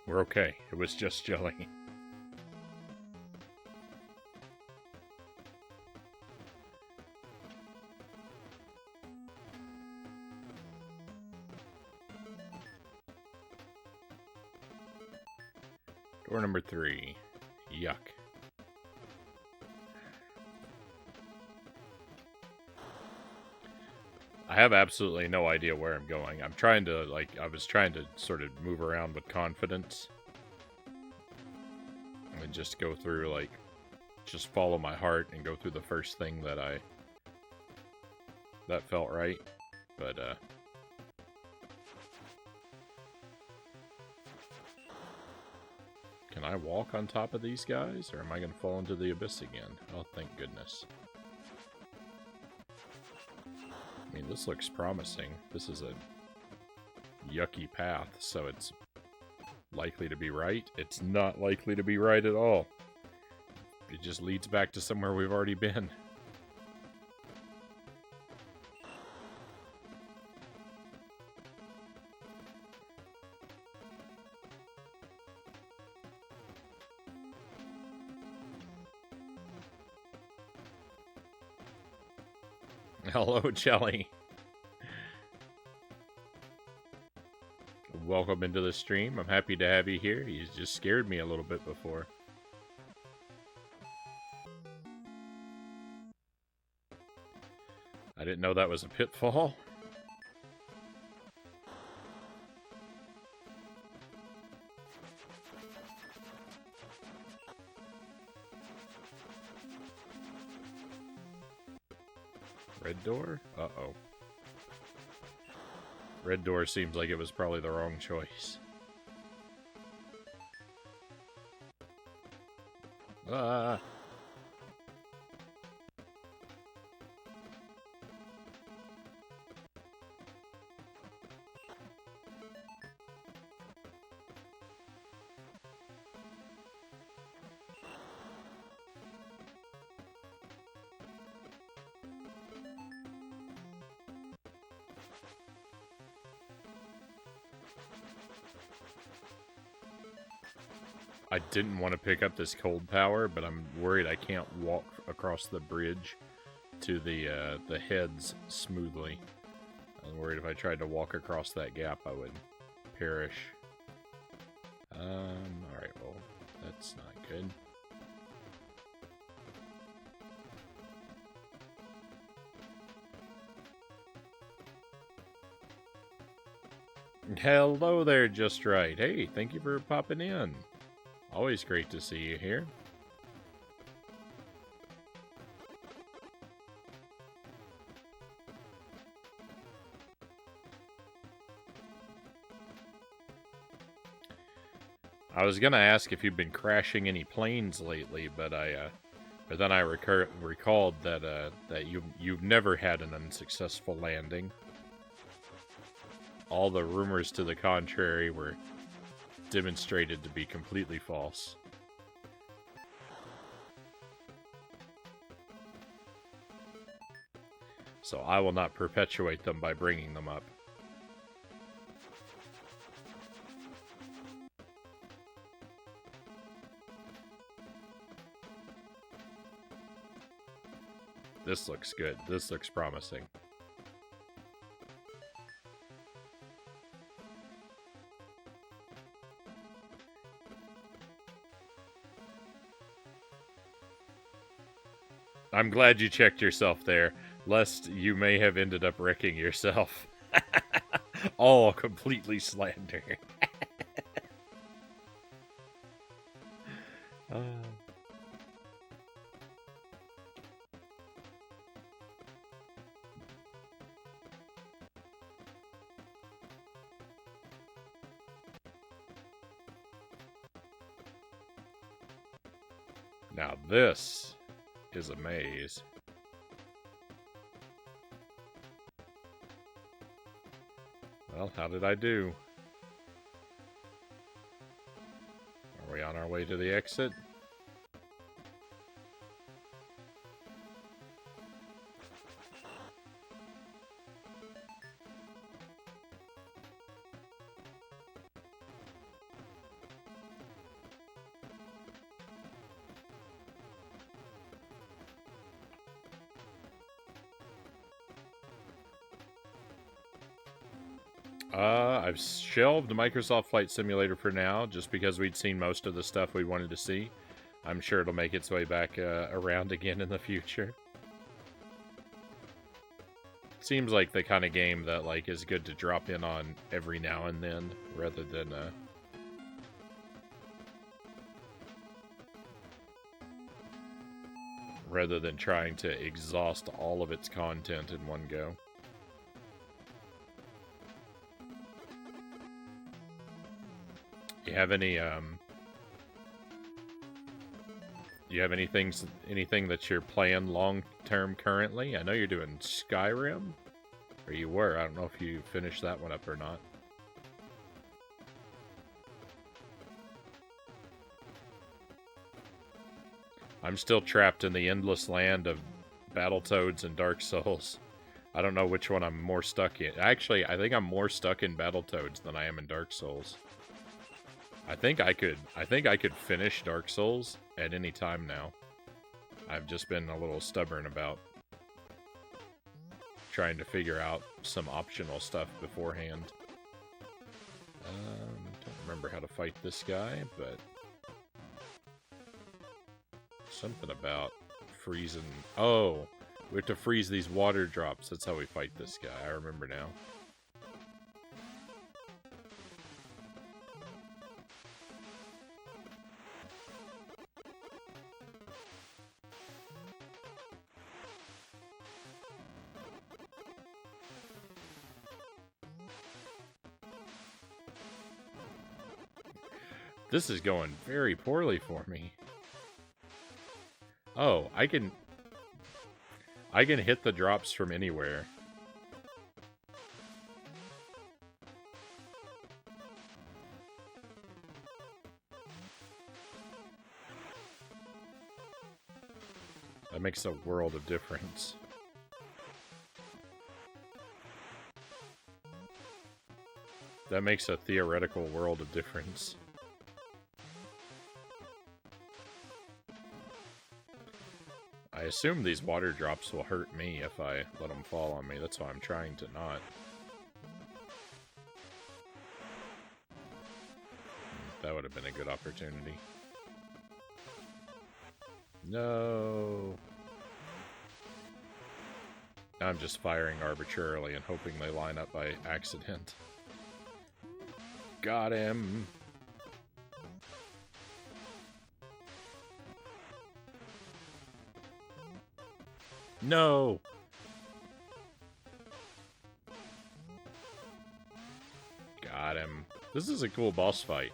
We're okay. It was just Jelly. Door number 3. Yuck. I have absolutely no idea where I'm going. I'm trying to, I was trying to sort of move around with confidence. And just go through, just follow my heart and go through the first thing that felt right. But, can I walk on top of these guys, or am I going to fall into the abyss again? Oh, thank goodness. I mean, this looks promising. This is a yucky path, so it's likely to be right. It's not likely to be right at all. It just leads back to somewhere we've already been. Hello, Jelly. Welcome into the stream. I'm happy to have you here. You just scared me a little bit before. I didn't know that was a pitfall. Red door? Uh-oh. Red door seems like it was probably the wrong choice. Ah! I didn't want to pick up this cold power, but I'm worried I can't walk across the bridge to the heads smoothly. I'm worried if I tried to walk across that gap, I would perish. Alright, well, that's not good. Hello there, Just Right. Hey, thank you for popping in. Always great to see you here. I was gonna ask if you've been crashing any planes lately, but then I recalled that you've never had an unsuccessful landing. All the rumors to the contrary were demonstrated to be completely false. So I will not perpetuate them by bringing them up. This looks good. This looks promising. I'm glad you checked yourself there, lest you may have ended up wrecking yourself. All completely slander. Now this is a maze. Well, how did I do? Are we on our way to the exit? I've shelved Microsoft Flight Simulator for now, just because we'd seen most of the stuff we wanted to see. I'm sure it'll make its way back around again in the future. Seems like the kind of game that is good to drop in on every now and then, rather than rather than trying to exhaust all of its content in one go. You have any you have anything that you're playing long term currently? I know you're doing Skyrim, or you were. I don't know if you finished that one up or not. I'm still trapped in the endless land of Battletoads and Dark Souls. I don't know which one I'm more stuck in. Actually, I think I'm more stuck in Battletoads than I am in Dark Souls. I think I could finish Dark Souls at any time now. I've just been a little stubborn about trying to figure out some optional stuff beforehand. Don't remember how to fight this guy, but something about freezing. Oh, we have to freeze these water drops. That's how we fight this guy. I remember now. This is going very poorly for me. Oh, I can hit the drops from anywhere. That makes a world of difference. That makes a theoretical world of difference. I assume these water drops will hurt me if I let them fall on me. That's why I'm trying to not. That would have been a good opportunity. No. I'm just firing arbitrarily and hoping they line up by accident. Got him. No! Got him. This is a cool boss fight.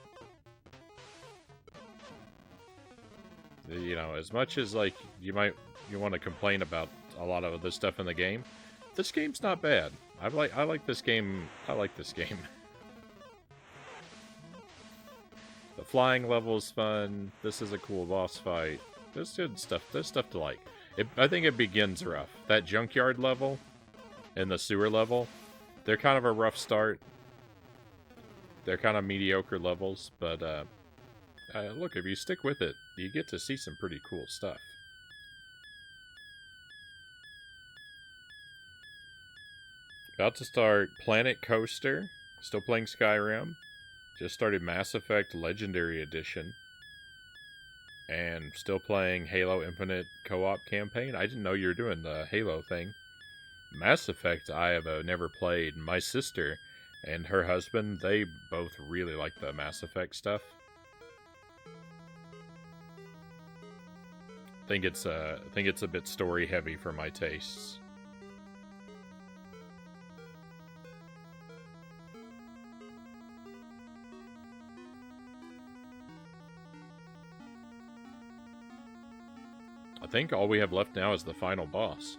You know, as much as, like, you want to complain about a lot of other stuff in the game, this game's not bad. I like this game. I like this game. The flying level's fun. This is a cool boss fight. There's good stuff. There's stuff to like. I think it begins rough. That junkyard level and the sewer level, they're kind of a rough start. They're kind of mediocre levels, but look, if you stick with it, you get to see some pretty cool stuff. About to start Planet Coaster. Still playing Skyrim. Just started Mass Effect Legendary Edition. And still playing Halo Infinite co-op campaign. I didn't know you were doing the Halo thing. Mass Effect I have never played. My sister and her husband, they both really like the Mass Effect stuff. I think it's a bit story heavy for my tastes. I think all we have left now is the final boss.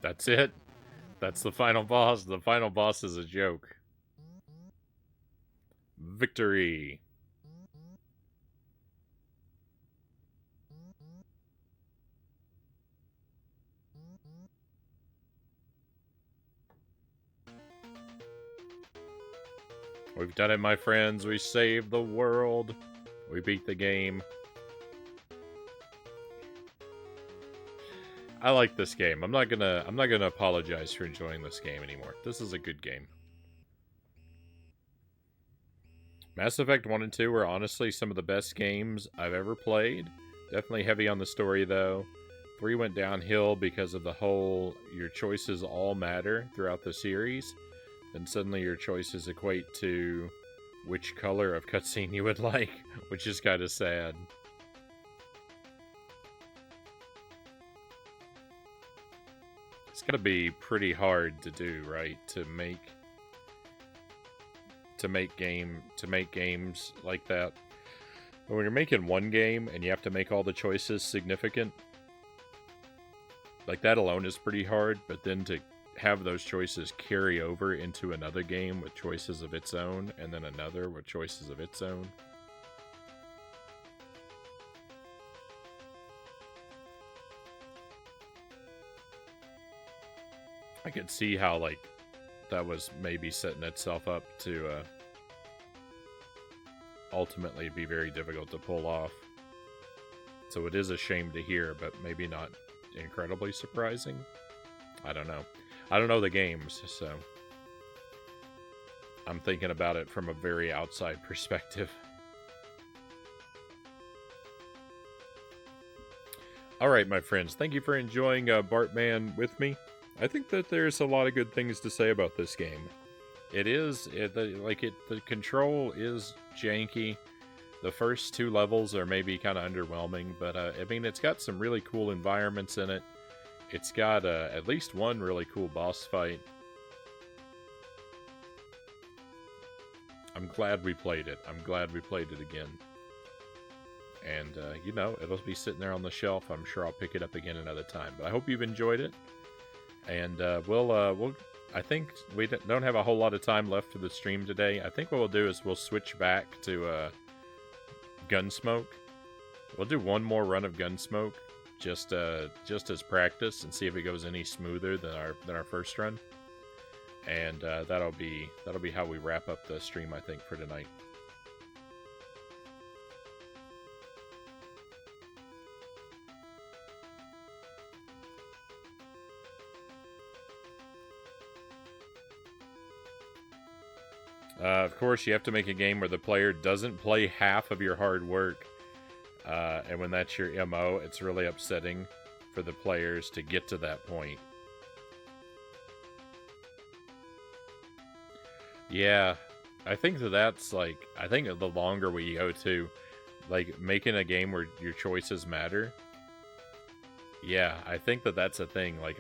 That's it. That's the final boss. The final boss is a joke. Victory! We've done it, my friends. We saved the world. We beat the game. I like this game. I'm not gonna apologize for enjoying this game anymore. This is a good game. Mass Effect 1 and 2 were honestly some of the best games I've ever played. Definitely heavy on the story, though. 3 went downhill because of the whole your choices all matter throughout the series. Then suddenly your choices equate to which color of cutscene you would like, which is kind of sad. It's gotta be pretty hard to do, right? To make games like that. But when you're making one game and you have to make all the choices significant, like that alone is pretty hard, but then to have those choices carry over into another game with choices of its own, and then another with choices of its own. I could see how, like, that was maybe setting itself up to ultimately be very difficult to pull off. So it is a shame to hear, but maybe not incredibly surprising. I don't know. I don't know the games, so I'm thinking about it from a very outside perspective. Alright, my friends, thank you for enjoying Bartman with me. I think that there's a lot of good things to say about this game. The control is janky. The first 2 levels are maybe kind of underwhelming, but I mean, it's got some really cool environments in it. It's got at least one really cool boss fight. I'm glad we played it. I'm glad we played it again. And, you know, it'll be sitting there on the shelf. I'm sure I'll pick it up again another time. But I hope you've enjoyed it. And we'll I think we don't have a whole lot of time left for the stream today. I think what we'll do is we'll switch back to Gunsmoke. We'll do one more run of Gunsmoke, just as practice, and see if it goes any smoother than our first run. And that'll be how we wrap up the stream, I think, for tonight. Of course, you have to make a game where the player doesn't play half of your hard work. And when that's your MO, it's really upsetting for the players to get to that point. Yeah, I think that's like, I think the longer we go to, like, making a game where your choices matter. Yeah, I think that's a thing. Like,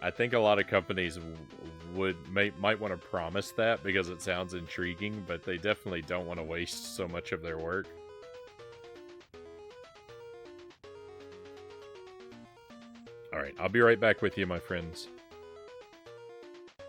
I think a lot of companies might want to promise that because it sounds intriguing, but they definitely don't want to waste so much of their work. Alright, I'll be right back with you, my friends.